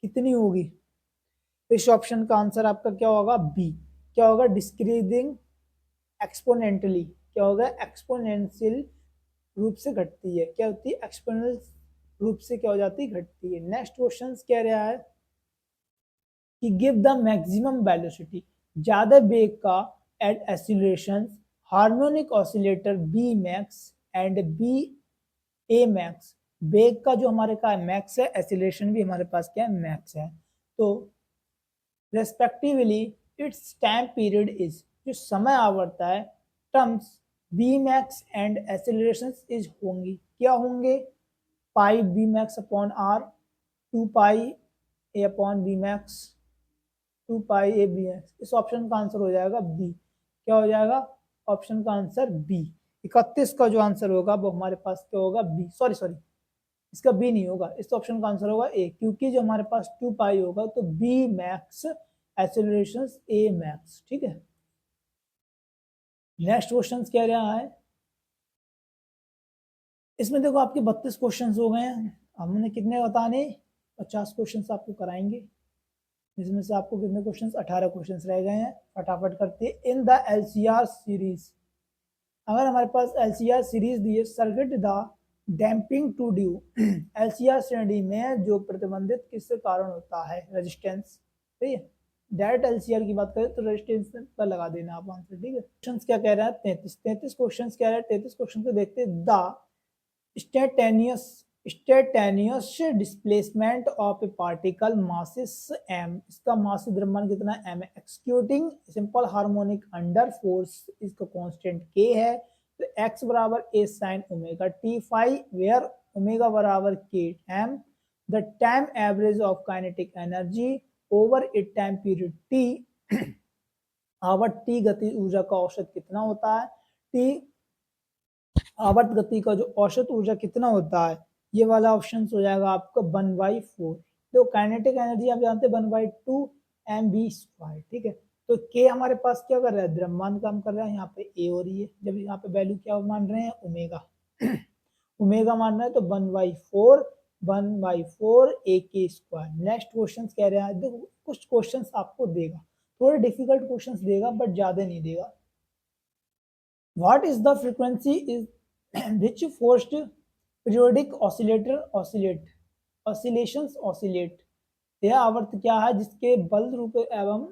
कितनी होगी? इस ऑप्शन का आंसर आपका क्या होगा? बी। क्या होगा? डिस्क्रीजिंग एक्सपोनेंटली। क्या होगा? एक्सपोनेंशियल रूप से घटती है। क्या होती है? एक्सपोनेंशियल रूप से क्या हो जाती है? घटती है। नेक्स्ट क्वेश्चन कह रहा है कि गिव द मैक्सिमम वेलोसिटी, ज्यादा वेग का at acceleration harmonic oscillator b max and b a max. वेग का जो हमारे का मैक्स है, एक्सीलरेशन भी हमारे पास क्या है? मैक्स है। तो respectively its time period is, जो समय आवर्ता है, terms B max and acceleration is होंगी, क्या होंगे, pi B max upon R, 2 pi A upon B max, 2 pi A B max. इस ऑप्शन का आंसर हो जाएगा बी। क्या हो जाएगा ऑप्शन का आंसर बी। 31 का जो आंसर होगा वो हमारे पास क्या होगा, बी। सॉरी सॉरी, इसका बी नहीं होगा, इस ऑप्शन का आंसर होगा ए, क्योंकि जो हमारे पास 2 पाई होगा तो बी मैक्स एक्सेलरेशन ए मैक्स। ठीक है, नेक्स्ट क्वेश्चन कह रहा है, इसमें देखो आपके 32 क्वेश्चन हो गए हैं, हमने कितने बताने, 50 क्वेश्चन आपको कराएंगे, जिसमें से आपको कितने क्वेश्चंस, 18 क्वेश्चंस रह गए हैं। फटाफट करते हैं। इन द एलसीआर सीरीज, अगर हमारे पास एलसीआर सीरीज दी है, circuit the damping to due, LCR श्रेणी में जो प्रतिबंधित किसके कारण होता है, रेजिस्टेंस। ठीक है, डायरेक्ट एलसीआर की बात करें तो रेजिस्टेंस पर लगा देना आप आंसर। ठीक है, क्वेश्चन क्या कह रहा है, 33 क्वेश्चन कह रहा है। 33 क्वेश्चन को देखते हैं। The instantaneous displacement of a particle mass is m, इसका मासिक द्रव्यमान कितना m है, executing simple harmonic under force, इसका कांस्टेंट k है, तो x बराबर a sin ओमेगा t फाई, वेयर ओमेगा बराबर k m, the time average of kinetic energy over a time period t, आवर्त t गति ऊर्जा का औसत कितना होता है, t आवर्त गति का जो औसत ऊर्जा कितना होता है, ये वाला ऑप्शन हो जाएगा आपका 1/4। तो काइनेटिक एनर्जी आप जानते हैं 1/2 mv²। ठीक है, तो के हमारे पास क्या कर रहा है, द्रव्यमान काम कर रहा है, यहाँ पे ए हो रही है, जब यहाँ पे वैल्यू क्या मान रहे हैं, ओमेगा ओमेगा मान रहा है, तो 1/4 ए के स्क्वायर। नेक्स्ट क्वेश्चन कह रहे हैं, देखो कुछ क्वेश्चन आपको देगा, थोड़े डिफिकल्ट क्वेश्चन देगा बट ज्यादा नहीं देगा। What is the frequency is which forced periodic oscillator oscillate, oscillations oscillate, यह आवर्त क्या है जिसके बल रूप एवं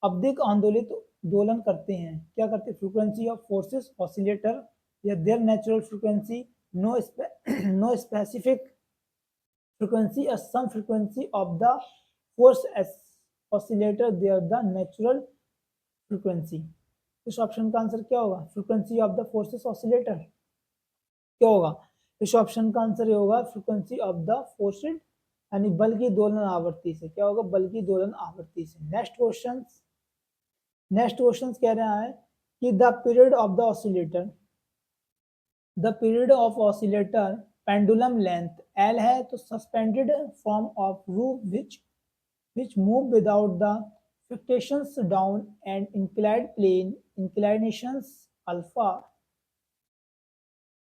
अवधिक आंदोलित दोलन करते हैं, क्या करते हैं, फ्रीक्वेंसी ऑफ फोर्सेस ऑसिलेटर, या their natural frequency, no specific frequency, a some frequency of the force oscillator, they are the natural frequency। इस ऑप्शन का आंसर क्या होगा, frequency of the forces oscillator, क्या होगा, इस ऑप्शन का आंसर ये होगा फ्रीक्वेंसी ऑफ द फोर्सेड, यानी बल की दोलन आवृत्ति से, क्या होगा, बल की दोलन आवृत्ति से। नेक्स्ट क्वेश्चन कह रहा है कि the period of the oscillator, the period of oscillator pendulum length L है, तो suspended from of roof which move without the fluctuations down and inclined plane inclinations alpha,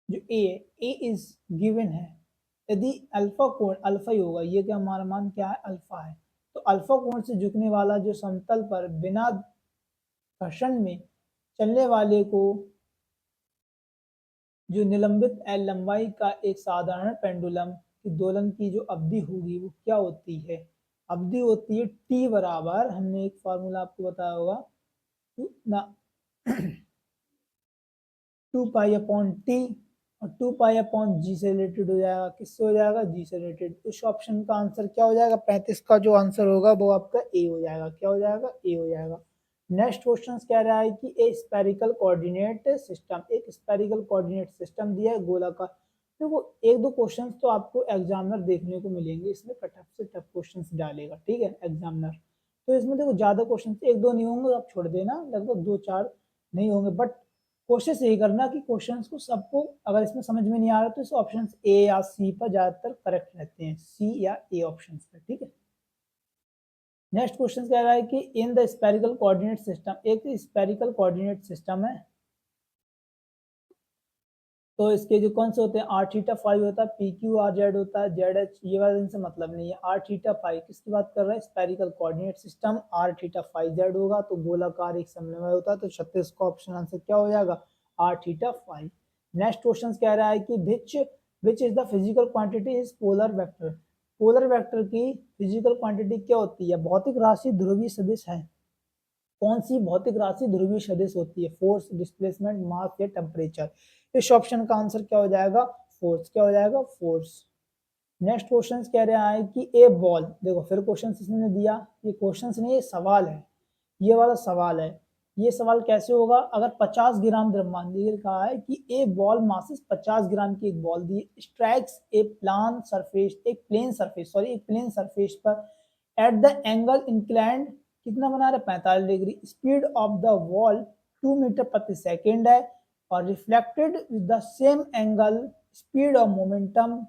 जो a is given है, यदि alpha कोण alpha ही होगा, ये क्या हमारा मान क्या है, अल्फा है, तो अल्फा कोण से झुकने वाला जो समतल पर बिना घर्षण में चलने वाले को जो निलंबित एल लंबाई का एक साधारण पेंडुलम की दोलन की जो अवधि होगी वो क्या होती है, अवधि होती है टी बराबर, हमने एक फार्मूला आपको बताया होगा, ना 2 पाई अपॉन टी, और 2 पाई अपॉन जी से रिलेटेड हो जाएगा, किससे हो जाएगा, जी से रिलेटेड। इस ऑप्शन का आंसर क्या हो जाएगा, 35 का जो आंसर होगा वो आपका ए हो जाएगा, क्या हो जाएगा, ए हो जाएगा। नेक्स्ट क्वेश्चन कह रहा है कि ए स्पेरिकल कोऑर्डिनेट सिस्टम, एक स्पेरिकल कोऑर्डिनेट सिस्टम दिया है गोलाकार। देखो एक दो क्वेश्चंस तो आपको एग्जामिनर देखने को मिलेंगे, इसमें टफ से टफ क्वेश्चंस डालेगा, ठीक है एग्जामिनर, तो इसमें देखो ज्यादा क्वेश्चन एक दो नहीं होंगे, आप छोड़ देना, लगभग 2-4 नहीं होंगे, बट कोशिश यही करना कि क्वेश्चंस को सबको, अगर इसमें समझ में नहीं आ रहा तो इस ऑप्शन ए या सी पर ज्यादातर करेक्ट रहते हैं, सी या ए ऑप्शन पर। ठीक है, नेक्स्ट क्वेश्चन कह रहा है कि in the spherical coordinate system, एक स्पेरिकल कोऑर्डिनेट सिस्टम है, तो इसके जो कौन से होते हैं, आर थीटा फाइव होता है, पी क्यू आर जेड होता है, जेड एच, ये वाला इनसे मतलब नहीं है। आर थीटा फाइव किसकी बात कर रहा है, spherical coordinate system, r theta phi z होगा तो गोलाकार एक समन्वय होता है, तो 36 का ऑप्शन आंसर क्या हो जाएगा, r theta phi. Next question कह रहा है कि which is the physical quantity is polar vector, polar vector की फिजिकल क्वांटिटी क्या होती है, भौतिक राशि ध्रुवीय सदिश है, कौन सी भौतिक राशि ध्रुवीय सदिश होती है, फोर्स, डिस्प्लेसमेंट, मास या टेम्परेचर। इस ऑप्शन का आंसर क्या हो जाएगा, फोर्स, क्या हो जाएगा, फोर्स। नेक्स्ट क्वेश्चन कह रहा है कि ए बॉल, देखो फिर क्वेश्चन इसने दिया, ये क्वेश्चन नहीं ये सवाल है ये वाला सवाल है, ये सवाल कैसे होगा? अगर 50 ग्राम द्रव्यमान ये कहा है कि ए बॉल मासेस 50 ग्राम की एक बॉल दी स्ट्राइक्स ए प्लेन सरफेस पर एट द एंगल इंक्लाइंड कितना बना रहे 45 degree, speed of the wall 2 metre प्रति सेकेंड है और reflected with the same angle speed of momentum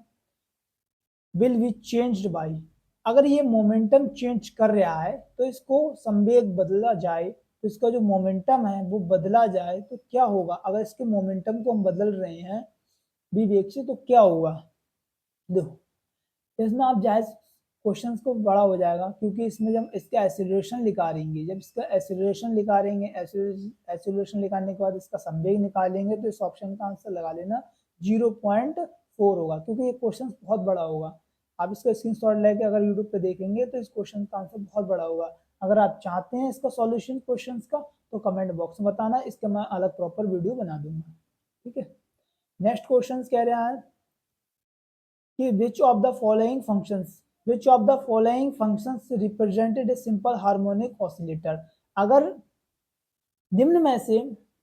will be changed by. अगर ये मोमेंटम चेंज कर रहा है तो इसको संवेग बदला जाए, तो इसका जो मोमेंटम है वो बदला जाए तो क्या होगा? अगर इसके मोमेंटम को हम बदल रहे हैं विवेक से तो क्या होगा? देखो इसमें आप जायज क्वेश्चंस को बड़ा हो जाएगा, क्योंकि इसमें जब इसका एक्सीलरेशन निकालेंगे, जब इसका एक्सीलरेशन निकालेंगे, एक्सीलरेशन निकालने के बाद इसका संवेग निकालेंगे, तो इस ऑप्शन का आंसर लगा लेना 0.4 होगा, क्योंकि ये क्वेश्चन बहुत बड़ा होगा। आप इसका स्क्रीनशॉट लेके अगर यूट्यूब पे देखेंगे तो इस क्वेश्चन का आंसर बहुत बड़ा होगा। अगर आप चाहते हैं इसका सॉल्यूशन क्वेश्चन का तो कमेंट बॉक्स में बताना, इसका मैं अलग प्रॉपर वीडियो बना दूंगा। ठीक है, नेक्स्ट क्वेश्चन कह रहा है कि which of the following functions represented a simple harmonic oscillator। अगर निम्न में से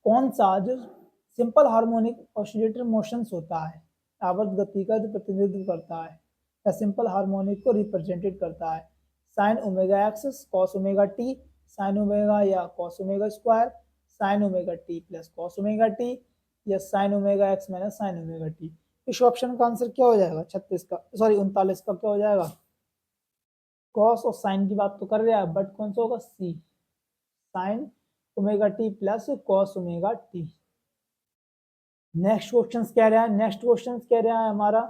कौन सा जो सिंपल हार्मोनिक ऑसिलेटर मोशंस होता है, आवर्त गति का जो प्रतिनिधित्व करता है या सिंपल हार्मोनिक को रिप्रेजेंटेड करता है? Sine omega X cos omega T, sine omega या cos omega square, sine omega T plus cos omega T, या sine omega X minus sine omega T. इस ऑप्शन का आंसर क्या हो जाएगा? 36 का, सॉरी 39 का क्या हो जाएगा? कॉस और साइन की बात तो कर रहे हैं, बट कौन सा होगा? C, sine omega T plus cos omega T. Next question कह रहा है हमारा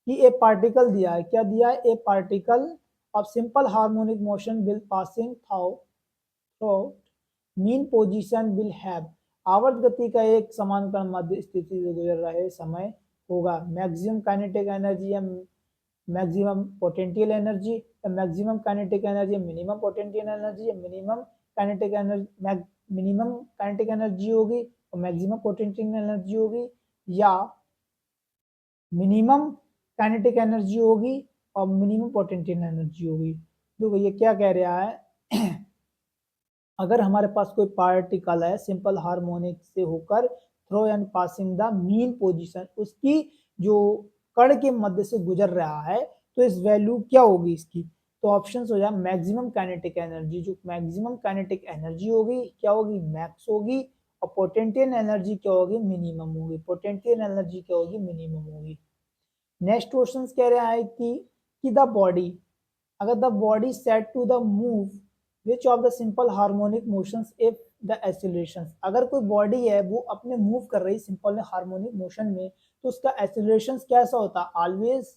कि ए पार्टिकल दिया है, क्या दिया है? ए particle of simple harmonic motion will passing through mean position will have. आवर्त गति का एक समान क्रम मध्य स्थिति से गुजर रहे समय होगा मैक्सिमम काइनेटिक एनर्जी या मैक्सिमम पोटेंशियल एनर्जी, या maximum kinetic energy, minimum potential energy, या मिनिमम काइनेटिक एनर्जी होगी और मैक्सिमम पोटेंशियल एनर्जी होगी, या मिनिमम काइनेटिक एनर्जी होगी और मिनिमम पोटेंशियल एनर्जी होगी। देखो ये क्या कह रहा है अगर हमारे पास कोई पार्टिकल है सिंपल हार्मोनिक से होकर through and passing the mean position, उसकी जो कण के मध्य से गुजर रहा है, तो इस वैल्यू क्या होगी इसकी? तो ऑप्शन हो जाए मैक्सिमम काइनेटिक एनर्जी, जो मैक्सिमम काइनेटिक एनर्जी होगी क्या होगी? मैक्स होगी। और पोटेंशियल एनर्जी क्या होगी? मिनिमम होगी। पोटेंशियल एनर्जी क्या होगी? मिनिमम होगी। नेक्स्ट क्वेश्चन कह रहा है कि द बॉडी, अगर the body set to the move which of the simple harmonic motions if the acceleration, अगर कोई बॉडी है वो अपने मूव कर रही सिंपल हार्मोनिक मोशन में, तो उसका एक्सीलरेशन कैसा होता है? ऑलवेज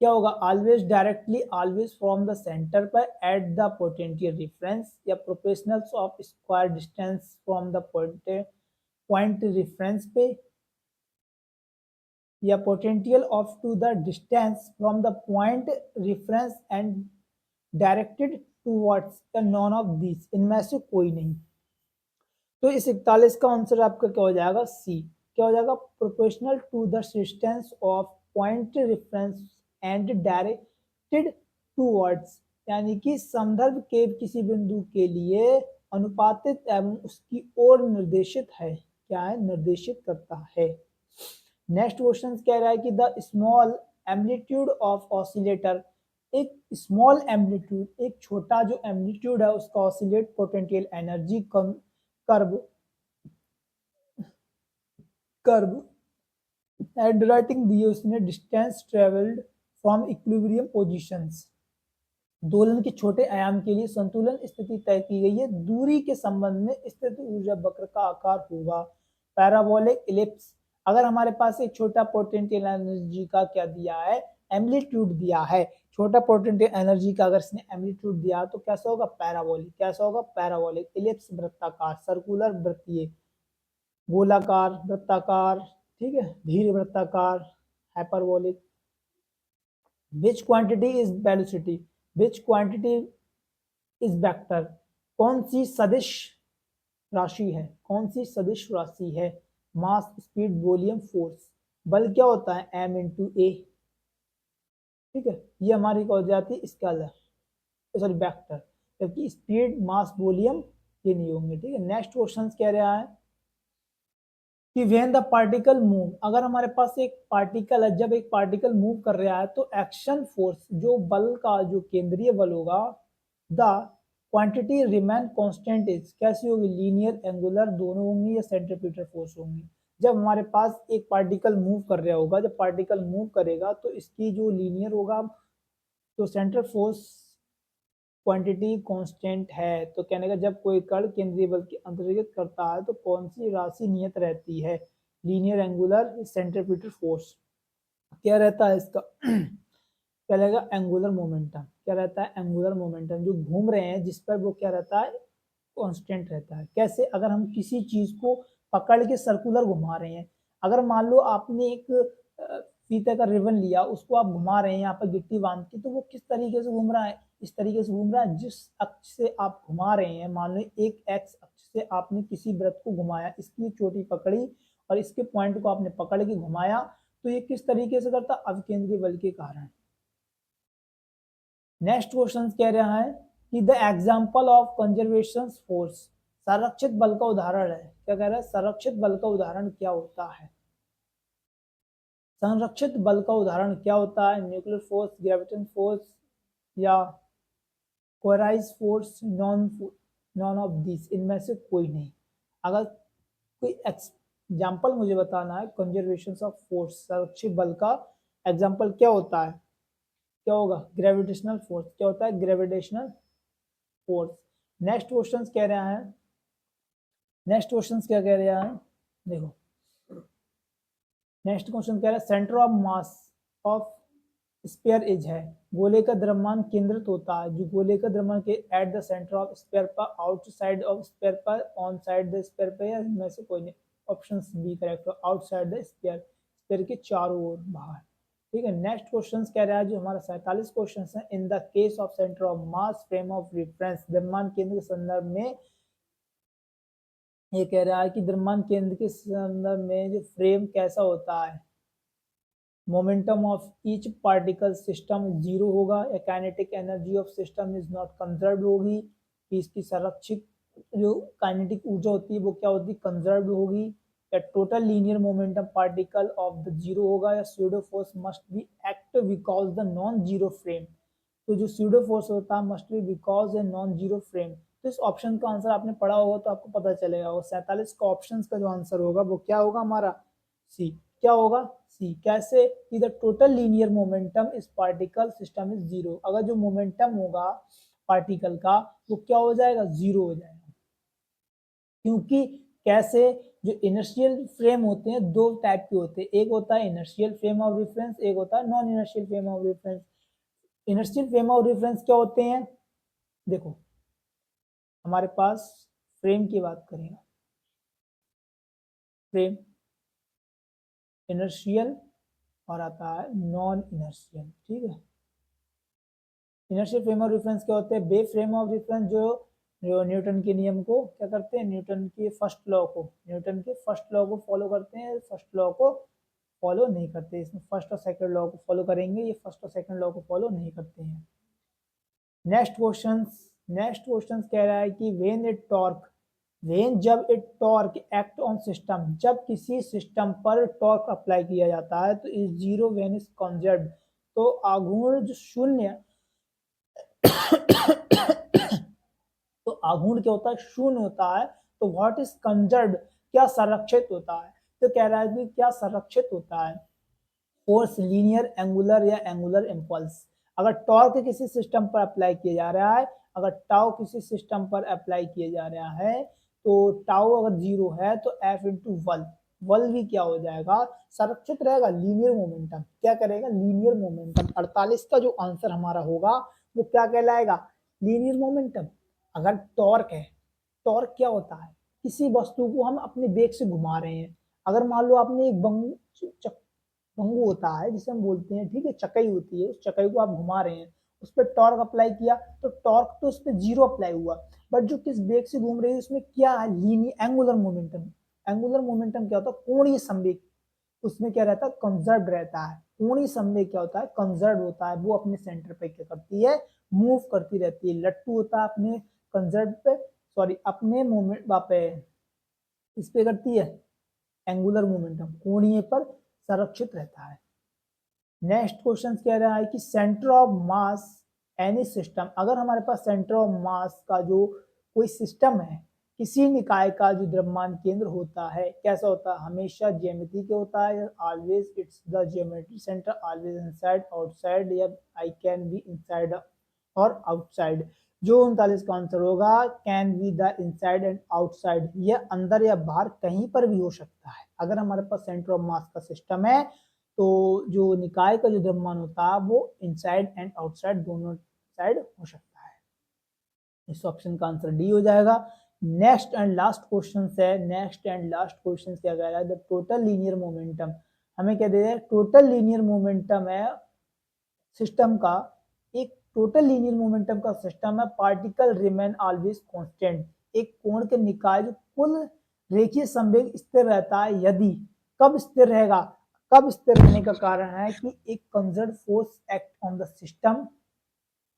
क्या होगा? Always directly, always from the centre पर एट द पोटेंशियल रेफरेंस, या proportional of square distance from the point reference पे, या potential of to the distance from the point reference and directed towards, या none of this, इनमें से कोई नहीं। तो इस 41 का आंसर आपका क्या हो जाएगा? सी। क्या हो जाएगा? Proportional to the distance of point reference and directed towards, यानी कि संदर्भ के किसी बिंदु के लिए अनुपातित एवं उसकी ओर निर्देशित है। क्या है? निर्देशित करता है। नेक्स्ट क्वेश्चन कह रहा है कि the small amplitude of oscillator, एक स्मॉल एम्पलीट्यूड, एक छोटा जो एम्पलीट्यूड है उसका oscillate potential energy curve and writing दिए उसने distance travelled from equilibrium positions, दोलन के छोटे आयाम के लिए संतुलन स्थिति तय की गई है, दूरी के संबंध में स्थित ऊर्जा वक्र का आकार होगा पैराबोलिक इलिप्स। अगर हमारे पास एक छोटा पोटेंशियल एनर्जी का क्या दिया है? एम्पलीट्यूड दिया है। छोटा पोटेंशियल एनर्जी का अगर इसने एम्पलीट्यूड दिया तो कैसा होगा? पैराबोलिक। कैसा होगा? पैराबोलिक। इलिप्स वृत्ताकार, सर्कुलर, वृत्तीय, गोलाकार, वृत्ताकार, ठीक है, धीरे वृत्ताकार, hyperbolic. Which quantity is velocity, which quantity is vector, कौन सी सदिश राशि है? कौन सी सदिश राशि है? मास, स्पीड, वॉल्यूम, फोर्स। बल क्या होता है? m इंटू ए। ठीक है, ये हमारी हो जाती है स्केलर, सॉरी वेक्टर। जबकि स्पीड, मास, वॉल्यूम ये नहीं होंगे। ठीक है, नेक्स्ट क्वेश्चन कह रहा है कि व्हेन द पार्टिकल मूव, अगर हमारे पास एक पार्टिकल है, जब एक पार्टिकल मूव कर रहा है तो एक्शन फोर्स, जो बल का जो केंद्रीय बल होगा, the quantity remain constant is, कैसी होगी, लीनियर, एंगुलर दोनों होंगी या सेंट्रीपिटल फोर्स होंगी। जब हमारे पास एक पार्टिकल मूव कर रहा होगा, जब पार्टिकल मूव करेगा तो इसकी जो लीनियर होगा, तो सेंट्रल फोर्स क्वांटिटी कांस्टेंट है। तो कहने का जब कोई कण केंद्रीय बल की अंतर्गत करता है तो कौन सी राशि नियत रहती है, लीनियर, एंगुलर, सेंट्रीपिटल फोर्स। क्या रहता है इसका क्या रहेगा, एंगुलर मोमेंटम। क्या रहता है, एंगुलर मोमेंटम, जो घूम रहे हैं जिस पर वो क्या रहता है, कांस्टेंट रहता है। कैसे, अगर हम किसी चीज को पकड़ के सर्कुलर घुमा रहे हैं, अगर मान लो आपने एक फीते का रिबन लिया, उसको आप घुमा रहे हैं यहाँ पर गिट्टी बांध के, तो वो किस तरीके से घूम रहा है, इस तरीके से घूम रहा है। जिस अक्ष से आप घुमा रहे हैं, मान लो एक एक्स अक्ष से आपने किसी वृत्त को घुमाया, इसकी चोटी पकड़ी और इसके पॉइंट को आपने पकड़ के घुमाया, तो ये किस तरीके से करता, अविकेंद्रीय बल के कारण। नेक्स्ट क्वेश्चन कह रहा है कि the example of conservation force, संरक्षित बल का उदाहरण है। क्या कह रहा है, संरक्षित बल का उदाहरण क्या होता है, संरक्षित बल का उदाहरण क्या होता है, न्यूक्लियर फोर्स, ग्रेविटेशन फोर्स या कोराइज फोर्स, नॉन ऑफ दिस, इनमें से कोई नहीं। अगर कोई एग्जाम्पल मुझे बताना है कंजर्वेशन ऑफ फोर्स, संरक्षित बल का एग्जाम्पल क्या होता है, क्या होगा, ग्रेविटेशनल फोर्स। क्या होता है, ग्रेविटेशनल फोर्स। नेक्स्ट क्वेश्चन कह रहा है, नेक्स्ट क्वेश्चन क्या कह रहा है, देखो नेक्स्ट क्वेश्चन कह रहा है centre of mass of sphere is है, गोले का द्रव्यमान केंद्रित होता है, जो गोले का द्रव्यमान के at the centre of sphere पर, आउटसाइड ऑफ स्फीयर पर, ऑन साइड द स्फीयर पर, या इनमें से कोई नहीं। Option B correct, outside the sphere, sphere के चारों ओर बाहर। ठीक है, नेक्स्ट क्वेश्चन कह रहा है जो हमारा 47 क्वेश्चन है, in the case of centre of mass frame of reference, द्रव्यमान केंद्र के संदर्भ में, ये कह रहा है कि द्रव्यमान केंद्र के संदर्भ में जो फ्रेम कैसा होता है, momentum of each particle system zero होगा, या kinetic energy of system is not conserved होगी, कि इसकी संरक्षित जो काइनेटिक ऊर्जा होती है वो क्या होती है, कंजर्व्ड होगी, या total linear momentum particle of the zero होगा, या pseudo force must be act because the non zero frame. तो जो स्यूडो फोर्स होता है must be because a non zero frame. तो इस ऑप्शन का आंसर आपने पढ़ा होगा तो आपको पता चलेगा, और 47 का ऑप्शन का जो आंसर होगा वो क्या होगा हमारा, सी। क्या होगा, सी। कैसे, कि द टोटल लीनियर मोमेंटम इस पार्टिकल सिस्टम इज जीरो, अगर जो मोमेंटम होगा पार्टिकल का वो क्या हो जाएगा, जीरो हो जाएगा। क्योंकि कैसे, जो इनर्शियल फ्रेम होते हैं दो टाइप के होते हैं, एक होता है इनर्शियल फ्रेम ऑफ रेफरेंस, एक होता है non inertial frame of reference. Inertial frame of reference क्या होते हैं, देखो हमारे पास फ्रेम की बात करें, फ्रेम इनर्शियल और आता है नॉन इनर्शियल। ठीक है, इनर्शियल फ्रेम ऑफ रेफरेंस क्या होते हैं, बे फ्रेम ऑफ रेफरेंस, जो न्यूटन के नियम को क्या करते हैं, न्यूटन के फर्स्ट लॉ को, न्यूटन के फर्स्ट लॉ को फॉलो करते हैं, फर्स्ट लॉ को फॉलो नहीं करते। इसमें फर्स्ट और सेकंड लॉ को फॉलो करेंगे, ये फर्स्ट और सेकंड लॉ को फॉलो नहीं करते हैं। नेक्स्ट क्वेश्चन कह रहा है कि व्हेन ए टॉर्क, व्हेन जब ए टॉर्क एक्ट ऑन सिस्टम, जब किसी सिस्टम पर टॉर्क अप्लाई किया जाता है तो is zero when is conserved, तो आघूर्ण जो शून्य तो आघूर्ण क्या होता है, शून्य होता है। तो व्हाट इज कंजर्व्ड, क्या संरक्षित होता है, तो कह रहा है कि क्या संरक्षित होता है, फोर्स, लीनियर, एंगुलर या एंगुलर इम्पल्स। अगर टॉर्क किसी सिस्टम पर अप्लाई किया जा रहा है, अगर टाउ किसी सिस्टम पर अप्लाई किया जा रहा है, तो टाउ अगर जीरो है तो एफ इंटू वल, वल भी क्या हो जाएगा, संरक्षित रहेगा, लीनियर मोमेंटम। क्या करेगा, लीनियर मोमेंटम। 48 का जो आंसर हमारा होगा वो क्या कहलाएगा, लीनियर मोमेंटम। अगर टॉर्क है, टॉर्क क्या होता है, किसी वस्तु को हम अपने वेग से घुमा रहे हैं, अगर मान लो आपने एक भंगू होता है जिसे हम बोलते हैं, ठीक है, चकई होती है, उस चकई को आप घुमा रहे हैं, उस पर टॉर्क अप्लाई किया तो टॉर्क तो उस पर जीरो अप्लाई हुआ, बट जो किस वेग से घूम रही है उसमें क्या है, linear angular momentum. Angular momentum क्या होता है, कोणीय संवेग, उसमें क्या रहता है, कंजर्व रहता है। कोणीय संवेग क्या होता है, कंजर्व होता है, वो अपने सेंटर पे क्या करती है, मूव करती रहती है। लट्टू होता है अपने कंजर्व पे, सॉरी अपने मोमेंट पे इस पे करती है एंगुलर मोमेंटम, कोणीय पर संरक्षित रहता है। नेक्स्ट क्वेश्चन कह रहा है कि centre of mass any system, अगर हमारे पास सेंटर ऑफ मास का जो कोई सिस्टम है, किसी निकाय का जो द्रव्यमान केंद्र होता है कैसा होता है, हमेशा ज्यामिति के होता है, always it's the geometry centre, always inside outside, या आई कैन बी इनसाइड और आउटसाइड। जो 39 का आंसर होगा can be the inside and outside, यह अंदर या बाहर कहीं पर भी हो सकता है। अगर हमारे पास सेंटर ऑफ मास का सिस्टम है तो जो निकाय का जो द्रव्यमान होता है वो इनसाइड एंड आउटसाइड दोनों साइड हो सकता है। इस ऑप्शन का आंसर डी हो जाएगा। नेक्स्ट एंड लास्ट क्वेश्चन है, नेक्स्ट एंड लास्ट क्वेश्चन क्या कह रहा है, द टोटल लीनियर मोमेंटम, हमें क्या दे रहा है, टोटल लीनियर मोमेंटम है सिस्टम का, एक टोटल लीनियर मोमेंटम का सिस्टम है, पार्टिकल रिमेन ऑलवेज कांस्टेंट, एक कोण के निकाय जो कुल रेखीय संवेग स्थिर रहता है, यदि कब स्थिर रहेगा, कब स्थिर रहने का कारण है कि एक conserve force act on the system,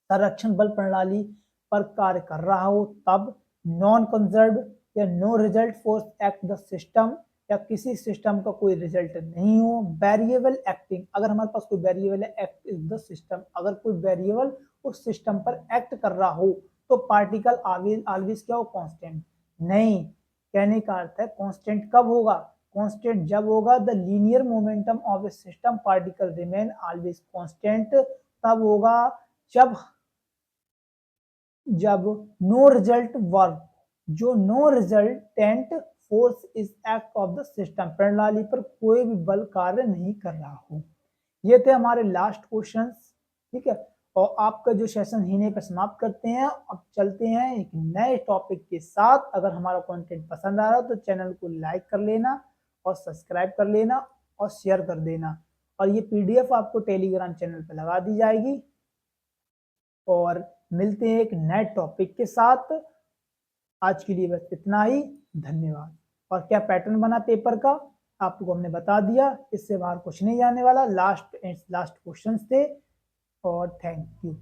संरक्षण बल प्रणाली पर कार्य कर रहा हो तब, नॉन कंजर्व या no result force act the system, या किसी सिस्टम का कोई रिजल्ट नहीं हो, वेरिएबल एक्टिंग, अगर हमारे पास कोई variable act is the system, अगर कोई वेरिएबल उस सिस्टम पर एक्ट कर रहा हो तो पार्टिकल ऑलवेज ऑलवेज क्या हो, कांस्टेंट नहीं। कहने का अर्थ है कांस्टेंट कब होगा, कांस्टेंट जब होगा the linear momentum of a system particle remain always constant, तब होगा जब नो रिजल्ट वर्क, जो no resultant force is act of the system, प्रणाली पर कोई भी बल कार्य नहीं कर रहा हो। ये थे हमारे लास्ट क्वेश्चंस, ठीक है। और आपका जो सेशन यहीं पे समाप्त करते हैं, अब चलते हैं एक नए टॉपिक के साथ। अगर हमारा कंटेंट पसंद आ रहा हो तो चैनल को लाइक कर लेना और सब्सक्राइब कर लेना और शेयर कर देना, और ये पीडीएफ आपको टेलीग्राम चैनल पे लगा दी जाएगी। और मिलते हैं एक नए टॉपिक के साथ, आज के लिए बस इतना ही, धन्यवाद। और क्या पैटर्न बना पेपर का आपको हमने बता दिया, इससे बाहर कुछ नहीं जाने वाला, लास्ट क्वेश्चंस थे, और थैंक यू।